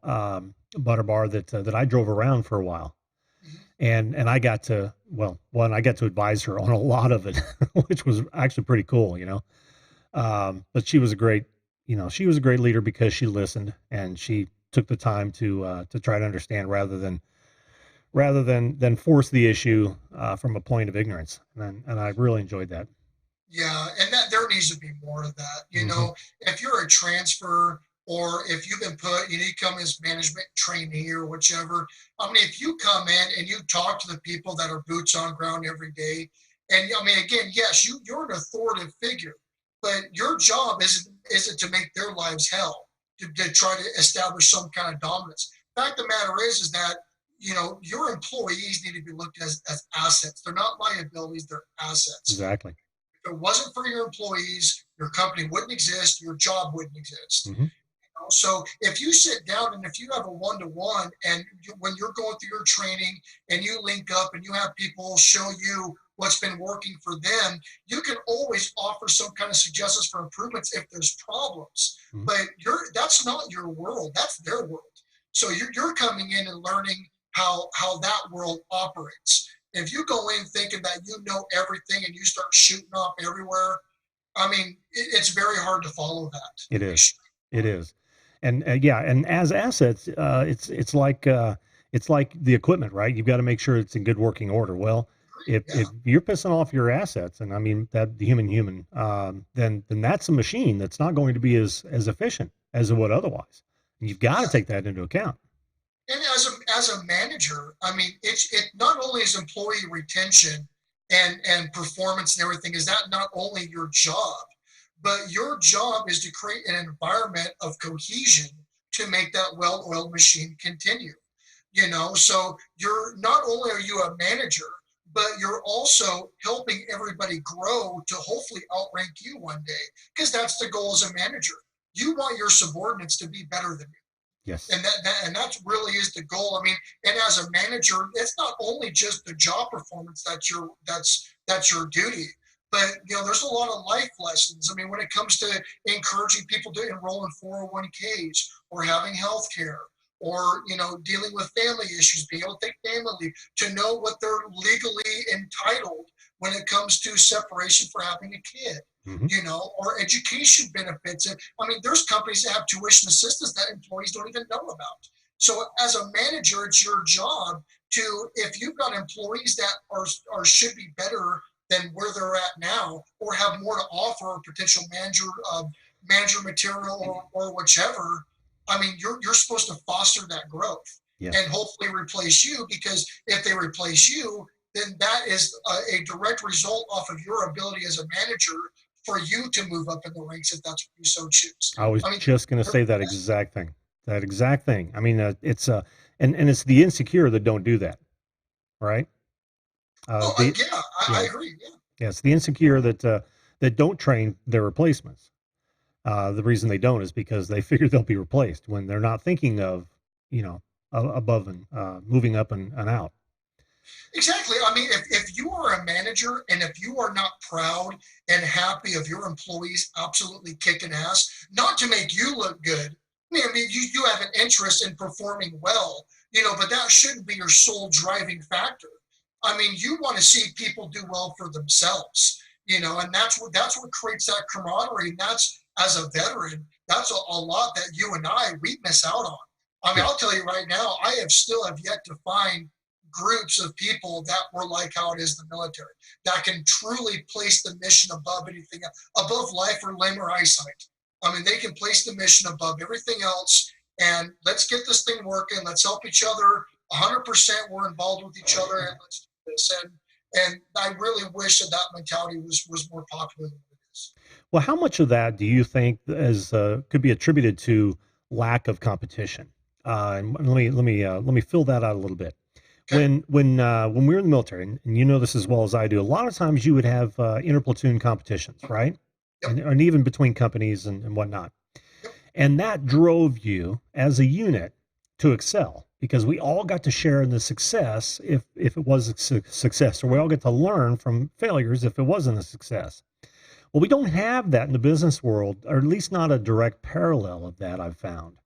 Speaker 1: butter bar that I drove around for a while. And I got to, well, one, I got to advise her on a lot of it, which was actually pretty cool, but she was a great leader because she listened and she took the time to try to understand rather than force the issue from a point of ignorance. And I really enjoyed that.
Speaker 3: Yeah, and that there needs to be more of that. If you're a transfer or if you've been put, you come as management trainee or whichever. I mean, if you come in and you talk to the people that are boots on ground every day, and I mean, again, yes, you're an authoritative figure, but your job isn't to make their lives hell, to try to establish some kind of dominance. Fact of the matter is that your employees need to be looked at as assets. They're not liabilities; they're assets.
Speaker 1: Exactly.
Speaker 3: If it wasn't for your employees, your company wouldn't exist. Your job wouldn't exist.
Speaker 1: Mm-hmm.
Speaker 3: So if you sit down and if you have a one-to-one and when you're going through your training and you link up and you have people show you what's been working for them, you can always offer some kind of suggestions for improvements if there's problems. Mm-hmm. But that's not your world. That's their world. So you're coming in and learning how that world operates. If you go in thinking that you know everything and you start shooting off everywhere, I mean, it's very hard to follow that.
Speaker 1: It is. It is. And yeah, and as assets, it's like the equipment, right? You've got to make sure it's in good working order. Well, if you're pissing off your assets, and I mean that the human, then that's a machine that's not going to be as efficient as it would otherwise. And you've got to take that into account.
Speaker 3: And as a manager, I mean, it not only is employee retention and performance and everything, is that not only your job, but your job is to create an environment of cohesion to make that well-oiled machine continue. So you're not only are you a manager, but you're also helping everybody grow to hopefully outrank you one day, because that's the goal as a manager. You want your subordinates to be better than you.
Speaker 1: Yes.
Speaker 3: And that really is the goal. I mean, and as a manager, it's not only just the job performance that's your duty. But there's a lot of life lessons. I mean, when it comes to encouraging people to enroll in 401ks or having health care or dealing with family issues, being able to take family leave, to know what they're legally entitled when it comes to separation for having a kid,
Speaker 1: Hmm.
Speaker 3: or education benefits. And I mean, there's companies that have tuition assistance that employees don't even know about. So as a manager, it's your job to, if you've got employees that are should be better than where they're at now, or have more to offer, or potential manager material, or whichever. I mean, you're supposed to foster that growth
Speaker 1: Yeah.
Speaker 3: and hopefully replace you, because if they replace you, then that is a direct result off of your ability as a manager for you to move up in the ranks if that's what you so choose.
Speaker 1: I was
Speaker 3: I mean,
Speaker 1: just going to say that exact thing. That exact thing. I mean, it's and it's the insecure that don't do that, right? The
Speaker 3: yeah, I
Speaker 1: yeah,
Speaker 3: agree. Yeah.
Speaker 1: yeah, it's the insecure that don't train their replacements. The reason they don't is because they figure they'll be replaced when they're not thinking of, you know, above and moving up and out.
Speaker 3: Exactly. I mean, if you are a manager and if you are not proud and happy of your employees absolutely kicking ass, not to make you look good. I mean, you have an interest in performing well, but that shouldn't be your sole driving factor. I mean, you want to see people do well for themselves, and that's what creates that camaraderie. And that's, as a veteran, that's a lot that you and we miss out on. I mean,
Speaker 1: Yeah.
Speaker 3: I'll tell you right now, I have yet to find groups of people that were like how it is in the military, that can truly place the mission above anything, above life or limb or eyesight. I mean, they can place the mission above everything else, and let's get this thing working. Let's help each other 100%. We're involved with each other, and let's do this. And I really wish that mentality was more popular than it is.
Speaker 1: Well, how much of that do you think is could be attributed to lack of competition? And let me fill that out a little bit.
Speaker 3: Okay.
Speaker 1: When we were in the military, and you know this as well as I do, a lot of times you would have interplatoon competitions, right?
Speaker 3: Yep.
Speaker 1: And even between companies and whatnot.
Speaker 3: Yep.
Speaker 1: And that drove you as a unit to excel because we all got to share in the success if it was a success, or we all get to learn from failures if it wasn't a success. Well, we don't have that in the business world, or at least not a direct parallel of that I've found.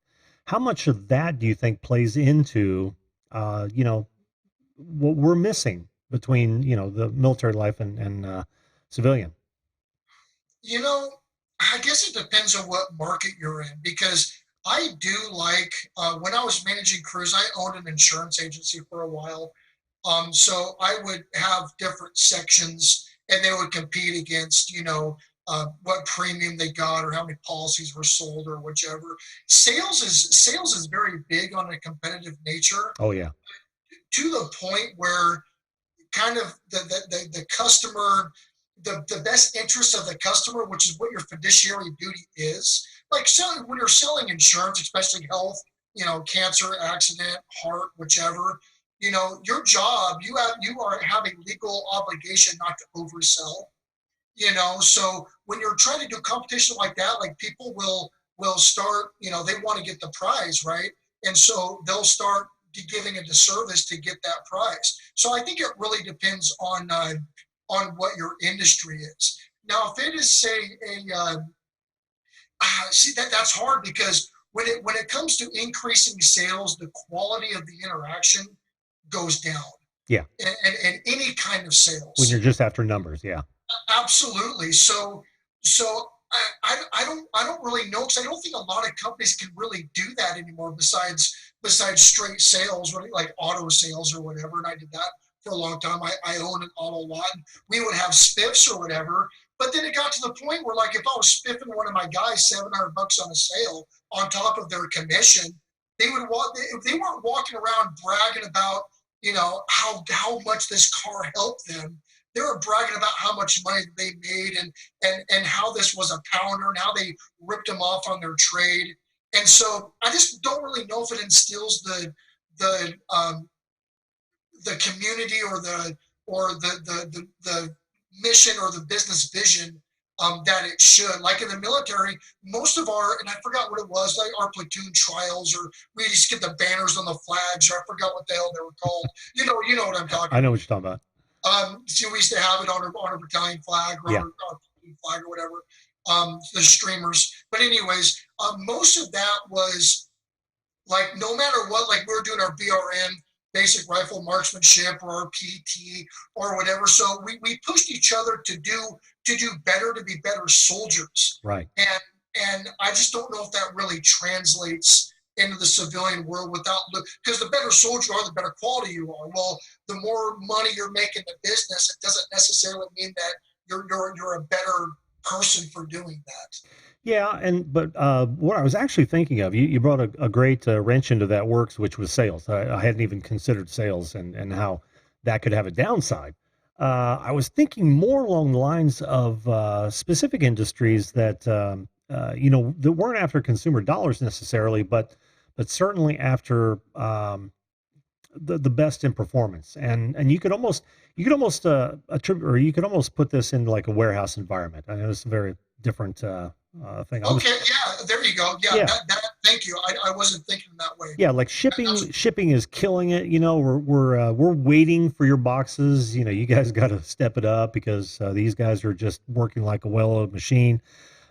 Speaker 1: How much of that do you think plays into, you know, what we're missing between, you know, the military life and civilian?
Speaker 3: You know, I guess it depends on what market you're in, because I do like, when I was managing crews, I owned an insurance agency for a while. So I would have different sections, and they would compete against, what premium they got, or how many policies were sold, or whichever. Sales is very big on a competitive nature,
Speaker 1: Oh yeah.
Speaker 3: to the point where kind of the customer, the best interest of the customer, which is what your fiduciary duty is. Like selling, when you're selling insurance, especially health, cancer, accident, heart, whichever, your job, you are have a legal obligation not to oversell. So when you're trying to do competition like that, like people will start, they want to get the prize, right? And so they'll start giving a disservice to get that prize. So I think it really depends on what your industry is. Now, if it is, say, see, that's hard, because when it comes to increasing sales, the quality of the interaction goes down,
Speaker 1: Yeah.
Speaker 3: and any kind of
Speaker 1: When you're
Speaker 3: sales.
Speaker 1: just after numbers. Yeah.
Speaker 3: Absolutely. So I don't really know, because I don't think a lot of companies can really do that anymore, besides straight sales, really, like auto sales or whatever. And I did that for a long time. I owned an auto lot. And we would have spiffs or whatever. But then it got to the point where, like, if I was spiffing one of my guys $700 on a sale on top of their commission, they would walk. If they weren't walking around bragging about, how much this car helped them, they were bragging about how much money they made, and how this was a pounder, and how they ripped them off on their trade. And so I just don't really know if it instills the community, or the mission, or the business vision, that it should. Like in the military, most of our, and I forgot what it was, like our platoon trials, or we just get the banners on the flags, or I forgot what the hell they were called. You know what I'm talking
Speaker 1: I know
Speaker 3: about.
Speaker 1: what you're talking about.
Speaker 3: So we used to have it on our battalion flag, or
Speaker 1: Yeah.
Speaker 3: our flag, or whatever. The streamers. But anyways, most of that was like, no matter what, like we were doing our BRM, basic rifle marksmanship or PT or whatever. So we pushed each other to do better, to be better soldiers.
Speaker 1: Right.
Speaker 3: And I just don't know if that really translates into the civilian world without because the better soldier you are, the better quality you are. Well, the more money you're making in business, it doesn't necessarily mean that you're a better person for doing that.
Speaker 1: Yeah, but what I was actually thinking of, you brought a great wrench into that works, which was sales. I hadn't even considered sales and how that could have a downside. I was thinking more along the lines of specific industries that that weren't after consumer dollars necessarily, but certainly after the best in performance. And you could almost attribute, or you could almost put this into like a warehouse environment. I know it's a very different thing.
Speaker 3: Okay, yeah, there you go. Yeah,
Speaker 1: Yeah,
Speaker 3: thank you. I wasn't thinking that way.
Speaker 1: yeah, like shipping is killing it. We're waiting for your boxes. You guys got to step it up because these guys are just working like a well-oiled machine.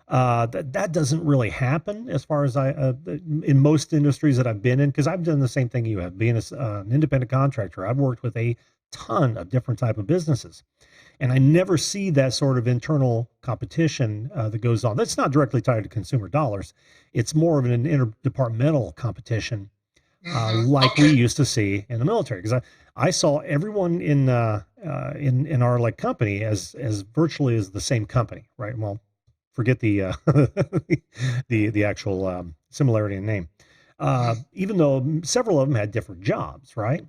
Speaker 1: That doesn't really happen as far as in most industries that I've been in, because I've done the same thing you have. Being an independent contractor, I've worked with a ton of different type of businesses, and I never see that sort of internal competition that goes on. That's not directly tied to consumer dollars. It's more of an interdepartmental competition, like we
Speaker 3: Okay.
Speaker 1: used to see in the military. Because I saw everyone in our like company as virtually as the same company, right? Well, forget the the actual similarity in name. Even though several of them had different jobs, right?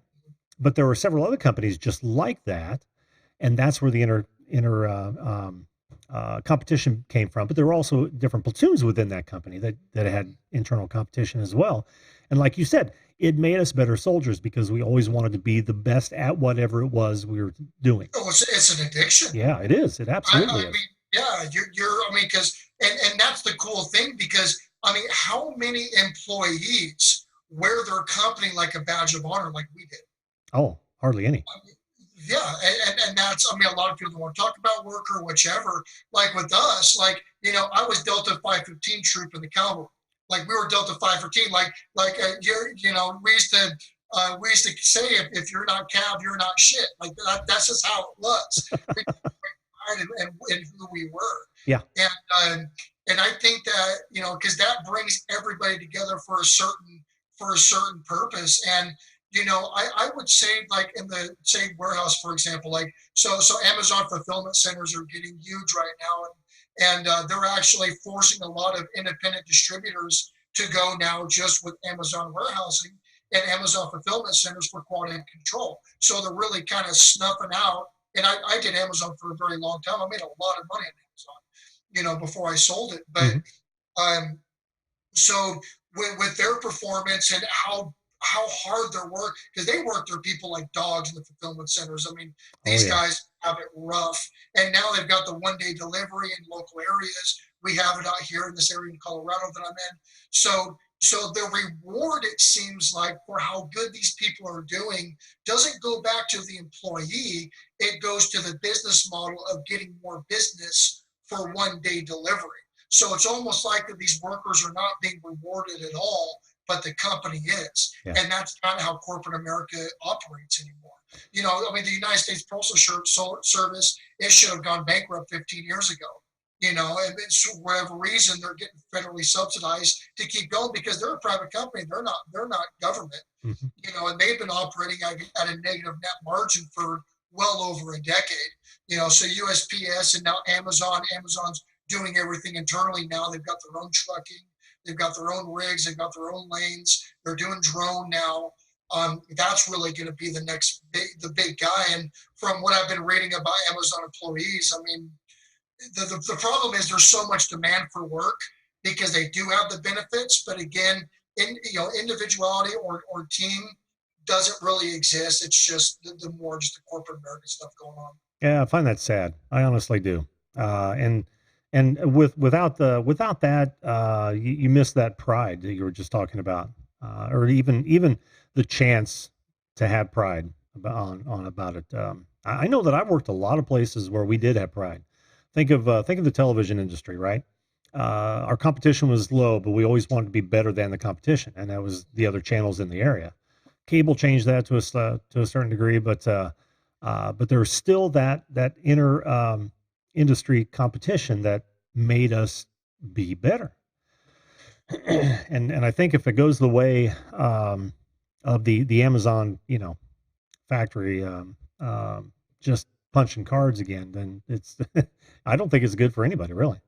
Speaker 1: But there were several other companies just like that, and that's where the competition came from. But there were also different platoons within that company that had internal competition as well. And like you said, it made us better soldiers because we always wanted to be the best at whatever it was we were doing.
Speaker 3: Oh, it's an addiction.
Speaker 1: Yeah, it is. It absolutely
Speaker 3: I mean,
Speaker 1: is.
Speaker 3: yeah, I mean, because, and that's the cool thing because, I mean, how many employees wear their company like a badge of honor like we did?
Speaker 1: Oh, hardly any.
Speaker 3: I mean, yeah, and that's, I mean, a lot of people don't want to talk about work or whichever. Like with us, like, I was Delta 515 troop in the cavalry. Like we were Delta 515. We used to say if you're not cav, you're not shit. Like that's just how it was. And who we were.
Speaker 1: Yeah.
Speaker 3: And I think that because that brings everybody together for a certain purpose. And I would say like in the say warehouse, for example, like so Amazon fulfillment centers are getting huge right now, and they're actually forcing a lot of independent distributors to go now just with Amazon warehousing and Amazon fulfillment centers for quality control. So they're really kind of snuffing out. And I did Amazon for a very long time. I made a lot of money on Amazon, before I sold it. But
Speaker 1: Hmm.
Speaker 3: so with their performance and how hard their work, because they work their people like dogs in the fulfillment centers. I mean,
Speaker 1: Oh
Speaker 3: these
Speaker 1: yeah.
Speaker 3: guys have it rough. And now they've got the 1 day delivery in local areas. We have it out here in this area in Colorado that I'm in. So the reward, it seems like, for how good these people are doing doesn't go back to the employee. It goes to the business model of getting more business for 1 day delivery. So it's almost like that these workers are not being rewarded at all, but the company is.
Speaker 1: Yeah.
Speaker 3: And that's kind of how corporate America operates anymore. I mean, the United States Postal Service, it should have gone bankrupt 15 years ago. And it's, for whatever reason, they're getting federally subsidized to keep going because they're a private company. They're not government.
Speaker 1: Hmm.
Speaker 3: And they've been operating at a negative net margin for well over a decade. So USPS and now Amazon's doing everything internally now. They've got their own trucking, they've got their own rigs, they've got their own lanes. They're doing drone now. That's really going to be the big guy. And from what I've been reading about Amazon employees, I mean, the problem is there's so much demand for work because they do have the benefits, but again, individuality or team doesn't really exist. It's just the more just the corporate American stuff going on.
Speaker 1: Yeah, I find that sad. I honestly do. And without that, you miss that pride that you were just talking about, or even the chance to have pride about it. I know that I've worked a lot of places where we did have pride. Think of the television industry, right? Our competition was low, but we always wanted to be better than the competition, and that was the other channels in the area. Cable changed that to a certain degree, but there's still that inner industry competition that made us be better. And I think if it goes the way of the Amazon, factory, just punching cards again, then it's I don't think it's good for anybody, really.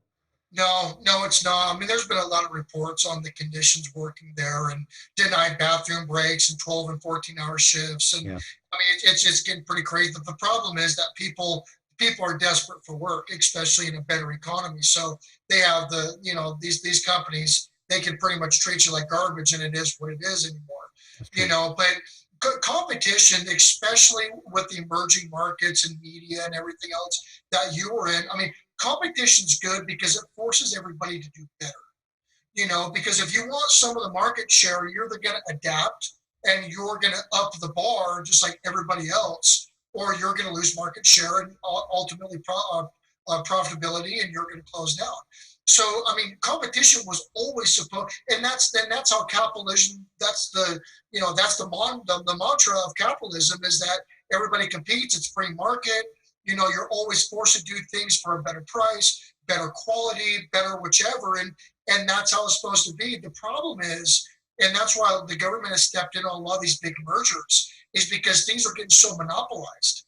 Speaker 3: No, it's not. I mean, there's been a lot of reports on the conditions working there and denied bathroom breaks and 12 and 14-hour shifts. And
Speaker 1: Yeah,
Speaker 3: I mean, it's getting pretty crazy. The problem is that people are desperate for work, especially in a better economy. So they have these companies, they can pretty much treat you like garbage, and it is what it is anymore.
Speaker 1: that's true.
Speaker 3: But competition, especially with the emerging markets and media and everything else that you were in. I mean, competition's good because it forces everybody to do better. Because if you want some of the market share, you're going to adapt and you're going to up the bar just like everybody else, or you're going to lose market share and ultimately profitability, and you're going to close down. So, I mean, competition was always supposed, and that's how capitalism. That's the mantra of capitalism is that everybody competes. It's free market. You're always forced to do things for a better price, better quality, better whichever, and that's how it's supposed to be. The problem is, and that's why the government has stepped in on a lot of these big mergers, is because things are getting so monopolized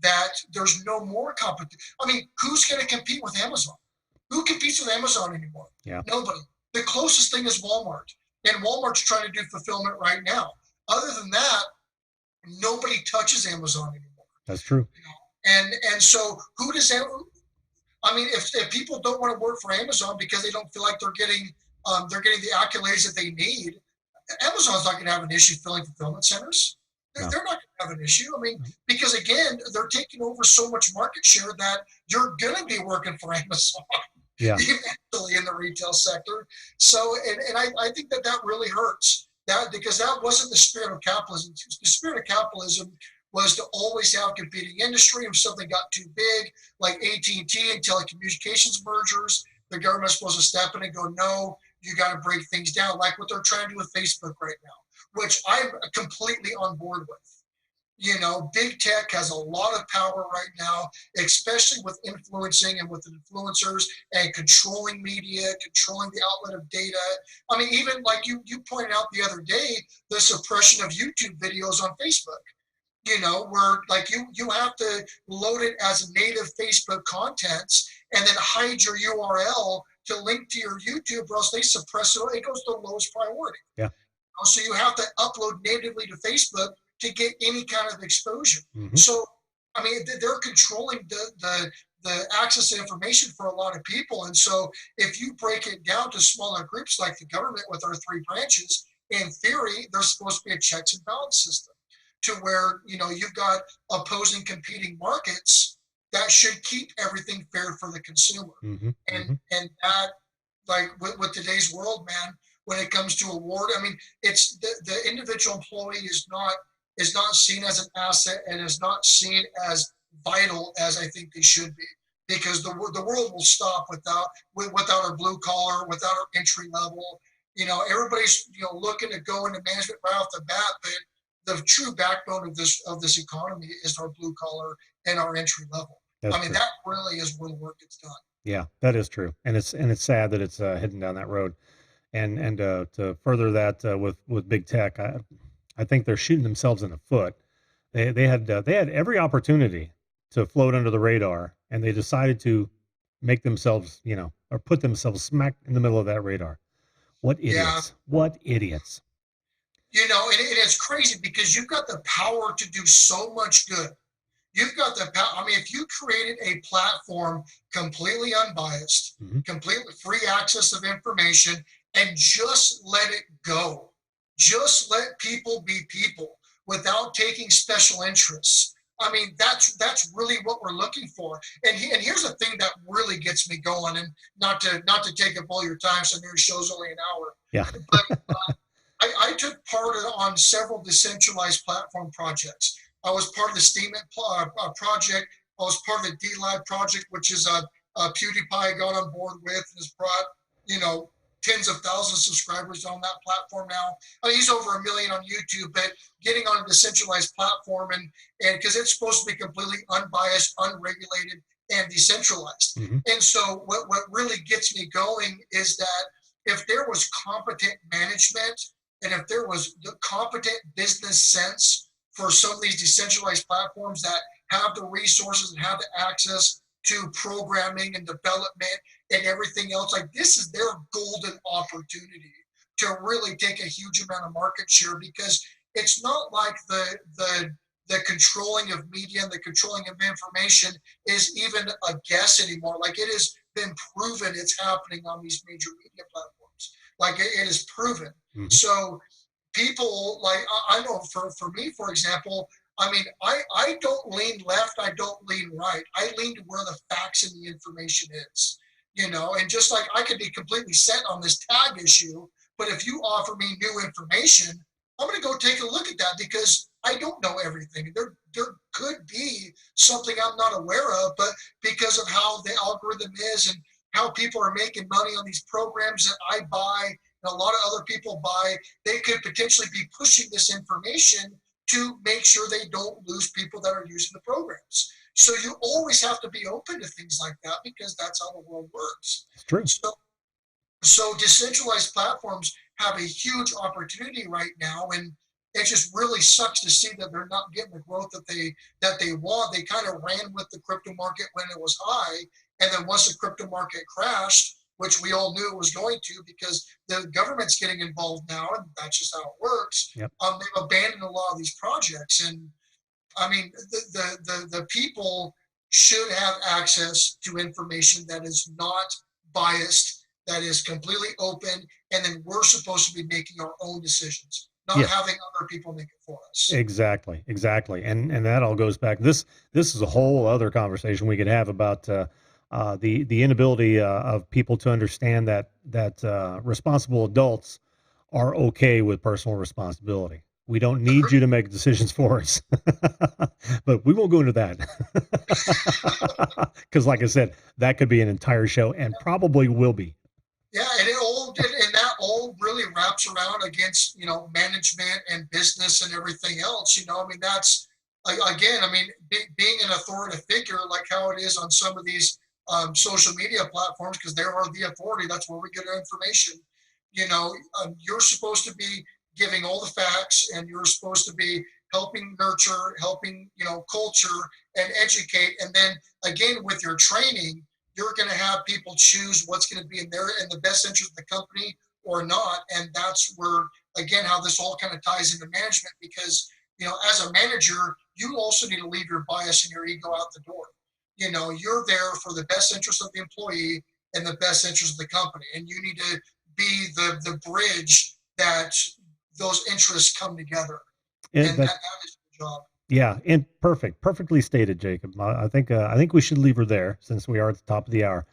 Speaker 3: that there's no more competition. I mean, who's going to compete with Amazon? Who competes with Amazon anymore?
Speaker 1: Yeah,
Speaker 3: Nobody. The closest thing is Walmart, and Walmart's trying to do fulfillment right now. Other than that, nobody touches Amazon anymore.
Speaker 1: that's true.
Speaker 3: And so who does that? I mean, if people don't want to work for Amazon because they don't feel like they're getting the accolades that they need, Amazon's not going to have an issue filling fulfillment centers.
Speaker 1: No.
Speaker 3: They're not going to have an issue. I mean, because again, they're taking over so much market share that you're going to be working for Amazon.
Speaker 1: Yeah,
Speaker 3: Eventually in the retail sector. So, and I think that really hurts that because that wasn't the spirit of capitalism. The spirit of capitalism was to always have competing industry. If something got too big, like AT&T and telecommunications mergers, the government's supposed to step in and go, no, you got to break things down, like what they're trying to do with Facebook right now, which I'm completely on board with. Big tech has a lot of power right now, especially with influencing and with influencers and controlling media, controlling the outlet of data. I mean, even like you pointed out the other day, the suppression of YouTube videos on Facebook. Where like you have to load it as native Facebook contents and then hide your URL to link to your YouTube, or else they suppress it. It goes to the lowest priority.
Speaker 1: yeah.
Speaker 3: So you have to upload natively to Facebook to get any kind of exposure.
Speaker 1: Mm-hmm.
Speaker 3: So, I mean, they're controlling the access to information for a lot of people. And so if you break it down to smaller groups like the government with our three branches, in theory, there's supposed to be a checks and balance system to where, you've got opposing competing markets that should keep everything fair for the consumer.
Speaker 1: Mm-hmm.
Speaker 3: And
Speaker 1: Mm-hmm.
Speaker 3: and that, like with today's world, man, when it comes to award, I mean, it's the individual employee is not seen as an asset and is not seen as vital as I think they should be, because the world will stop without our blue collar, without our entry level. Everybody's looking to go into management right off the bat, but the true backbone of this economy is our blue collar and our entry level.
Speaker 1: That's
Speaker 3: I mean,
Speaker 1: true.
Speaker 3: that really is where the work gets done.
Speaker 1: Yeah, that is true, and it's sad that it's heading down that road. And to further that with big tech, I think they're shooting themselves in the foot. They had every opportunity to float under the radar, and they decided to make themselves, or put themselves smack in the middle of that radar. What idiots!
Speaker 3: Yeah.
Speaker 1: What idiots!
Speaker 3: And it's crazy because you've got the power to do so much good. You've got the power. I mean, if you created a platform completely unbiased,
Speaker 1: Mm-hmm.
Speaker 3: completely free access of information, and just let it go, just let people be people without taking special interests. I mean, that's really what we're looking for. And here's the thing that really gets me going, and not to take up all your time, so your show's only an hour.
Speaker 1: Yeah.
Speaker 3: But I took part on several decentralized platform projects. I was part of the Steemit project. I was part of the DLive project, which is a PewDiePie got on board with and has brought, tens of thousands of subscribers on that platform now. I mean, he's over 1 million on YouTube, but getting on a decentralized platform and because it's supposed to be completely unbiased, unregulated, and decentralized.
Speaker 1: Mm-hmm.
Speaker 3: And so what really gets me going is that if there was competent management and if there was the competent business sense for some of these decentralized platforms that have the resources and have the access to programming and development and everything else, like this is their golden opportunity to really take a huge amount of market share, because it's not like the controlling of media and the controlling of information is even a guess anymore. Like it has been proven it's happening on these major media platforms. Like it is proven.
Speaker 1: Mm-hmm.
Speaker 3: So people like I know for me, for example, I mean, I don't lean left, I don't lean right. I lean to where the facts and the information is, you know, and just like I could be completely set on this tag issue, but if you offer me new information, I'm going to go take a look at that because I don't know everything. There could be something I'm not aware of, but because of how the algorithm is and how people are making money on these programs that I buy and a lot of other people buy, they could potentially be pushing this information to make sure they don't lose people that are using the programs. So you always have to be open to things like that because that's how the world works.
Speaker 1: It's true.
Speaker 3: So decentralized platforms have a huge opportunity right now, and it just really sucks to see that they're not getting the growth that they want. They kind of ran with the crypto market when it was high, and then once the crypto market crashed, which we all knew it was going to because the government's getting involved now, and that's just how it works.
Speaker 1: Yep.
Speaker 3: They've abandoned a lot of these projects, and I mean the people should have access to information that is not biased, that is completely open, and then we're supposed to be making our own decisions, not having other people make it for us.
Speaker 1: Exactly. And that all goes back. This is a whole other conversation we could have about the inability of people to understand that responsible adults are okay with personal responsibility. We don't need you to make decisions for us, but we won't go into that because, like I said, that could be an entire show and probably will be.
Speaker 3: Yeah, and that all really wraps around against, you know, management and business and everything else. You know, I mean, that's again, I mean, being an authoritative figure, like how it is on some of these social media platforms, because they are the authority. That's where we get our information. You know, you're supposed to be giving all the facts, and you're supposed to be helping nurture, helping, you know, culture and educate. And then again, with your training, you're going to have people choose what's going to be in the best interest of the company or not. And that's where, again, how this all kind of ties into management, because, you know, as a manager, you also need to leave your bias and your ego out the door. You know, you're there for the best interest of the employee and the best interest of the company. And you need to be the bridge that those interests come together. And that is your job.
Speaker 1: Yeah, and perfectly stated, Jacob. I think we should leave her there since we are at the top of the hour.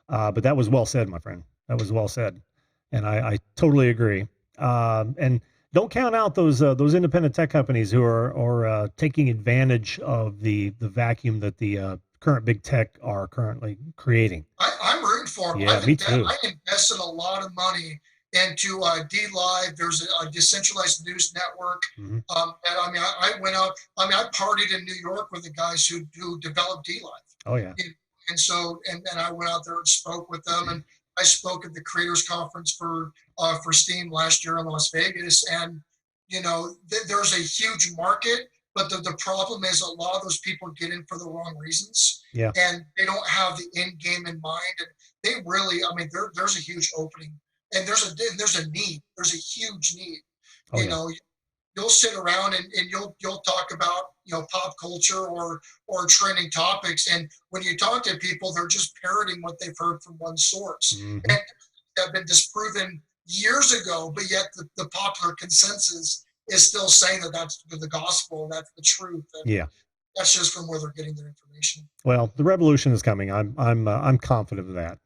Speaker 1: But that was well said, my friend. That was well said, and I totally agree. And don't count out those independent tech companies who are taking advantage of the vacuum that the current big tech are currently creating.
Speaker 3: I'm rooting for them.
Speaker 1: Yeah, me too.
Speaker 3: I invested a lot of money into DLive. There's a decentralized news network.
Speaker 1: Mm-hmm.
Speaker 3: And I mean, I went out. I mean, I partied in New York with the guys who developed DLive.
Speaker 1: Oh yeah.
Speaker 3: And so, and I went out there and spoke with them, and I spoke at the Creators Conference for Steam last year in Las Vegas. And you know, there's a huge market, but the problem is a lot of those people get in for the wrong reasons.
Speaker 1: Yeah.
Speaker 3: And they don't have the end game in mind, and they really, I mean, there's a huge opening. And there's a need. There's a huge need.
Speaker 1: Oh,
Speaker 3: you know, you'll sit around and you'll talk about, you know, pop culture or trending topics, and when you talk to people, they're just parroting what they've heard from one source,
Speaker 1: mm-hmm.
Speaker 3: and have been disproven years ago. But yet the popular consensus is still saying that that's the gospel, that's the truth. And
Speaker 1: yeah,
Speaker 3: that's just from where they're getting their information.
Speaker 1: Well, the revolution is coming. I'm confident of that.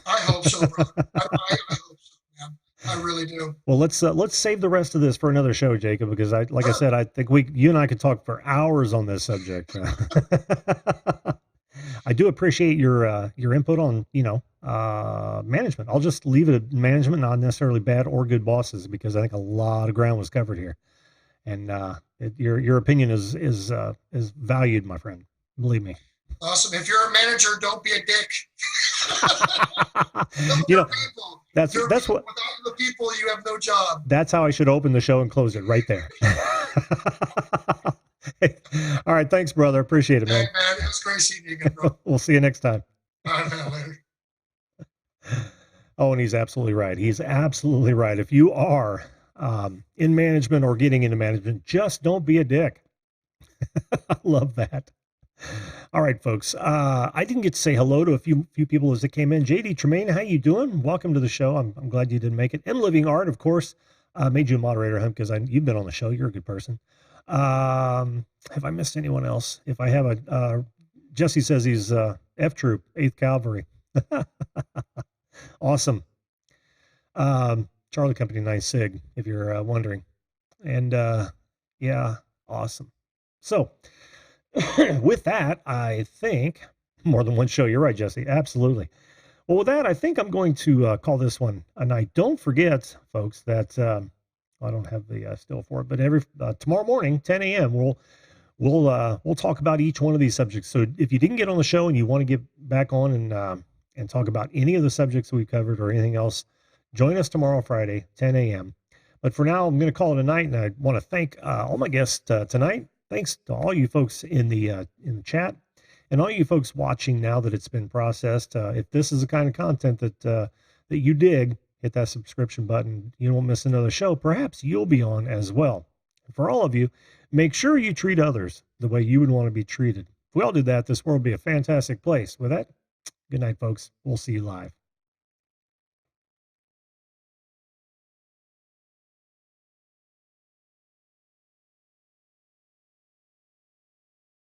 Speaker 3: I hope so, brother. I hope so, man. I really do.
Speaker 1: Well, let's save the rest of this for another show, Jacob, because I said, I think you and I could talk for hours on this subject. I I do appreciate your input on, management. I'll just leave it at management, not necessarily bad or good bosses, because I think a lot of ground was covered here. And your opinion is valued, my friend. Believe me.
Speaker 3: Awesome. If you're a manager, don't be a dick.
Speaker 1: You know,
Speaker 3: People.
Speaker 1: that's
Speaker 3: They're
Speaker 1: what
Speaker 3: without the people, you have no job.
Speaker 1: that's how I should open the show and close it right there. Hey, all right, thanks, brother. Appreciate it,
Speaker 3: Hey,
Speaker 1: man.
Speaker 3: man, it was great seeing you again, bro.
Speaker 1: We'll see you next time.
Speaker 3: All right, man, later.
Speaker 1: Oh, and he's absolutely right. He's absolutely right. If you are in management or getting into management, just don't be a dick. I love that. All right, folks. I didn't get to say hello to a few people as they came in. JD Tremaine, how you doing? Welcome to the show. I'm glad you didn't make it. M Living Art, of course, made you a moderator, huh? Because you've been on the show. You're a good person. Have I missed anyone else? If I have Jesse says he's F Troop, 8th Cavalry. Awesome. Charlie Company 9 Sig, if you're wondering. And yeah, awesome. So with that, I think more than one show. You're right, Jesse. Absolutely. Well, with that, I think I'm going to call this one a night. Don't forget, folks, that I don't have the still for it, but every tomorrow morning, 10 a.m., we'll talk about each one of these subjects. So if you didn't get on the show and you want to get back on and talk about any of the subjects we covered or anything else, join us tomorrow, Friday, 10 a.m. But for now, I'm going to call it a night, and I want to thank all my guests tonight. Thanks to all you folks in the chat, and all you folks watching now that it's been processed. If this is the kind of content that you dig, hit that subscription button. You won't miss another show. Perhaps you'll be on as well. For all of you, make sure you treat others the way you would want to be treated. If we all did that, this world would be a fantastic place. With that, good night, folks. We'll see you live.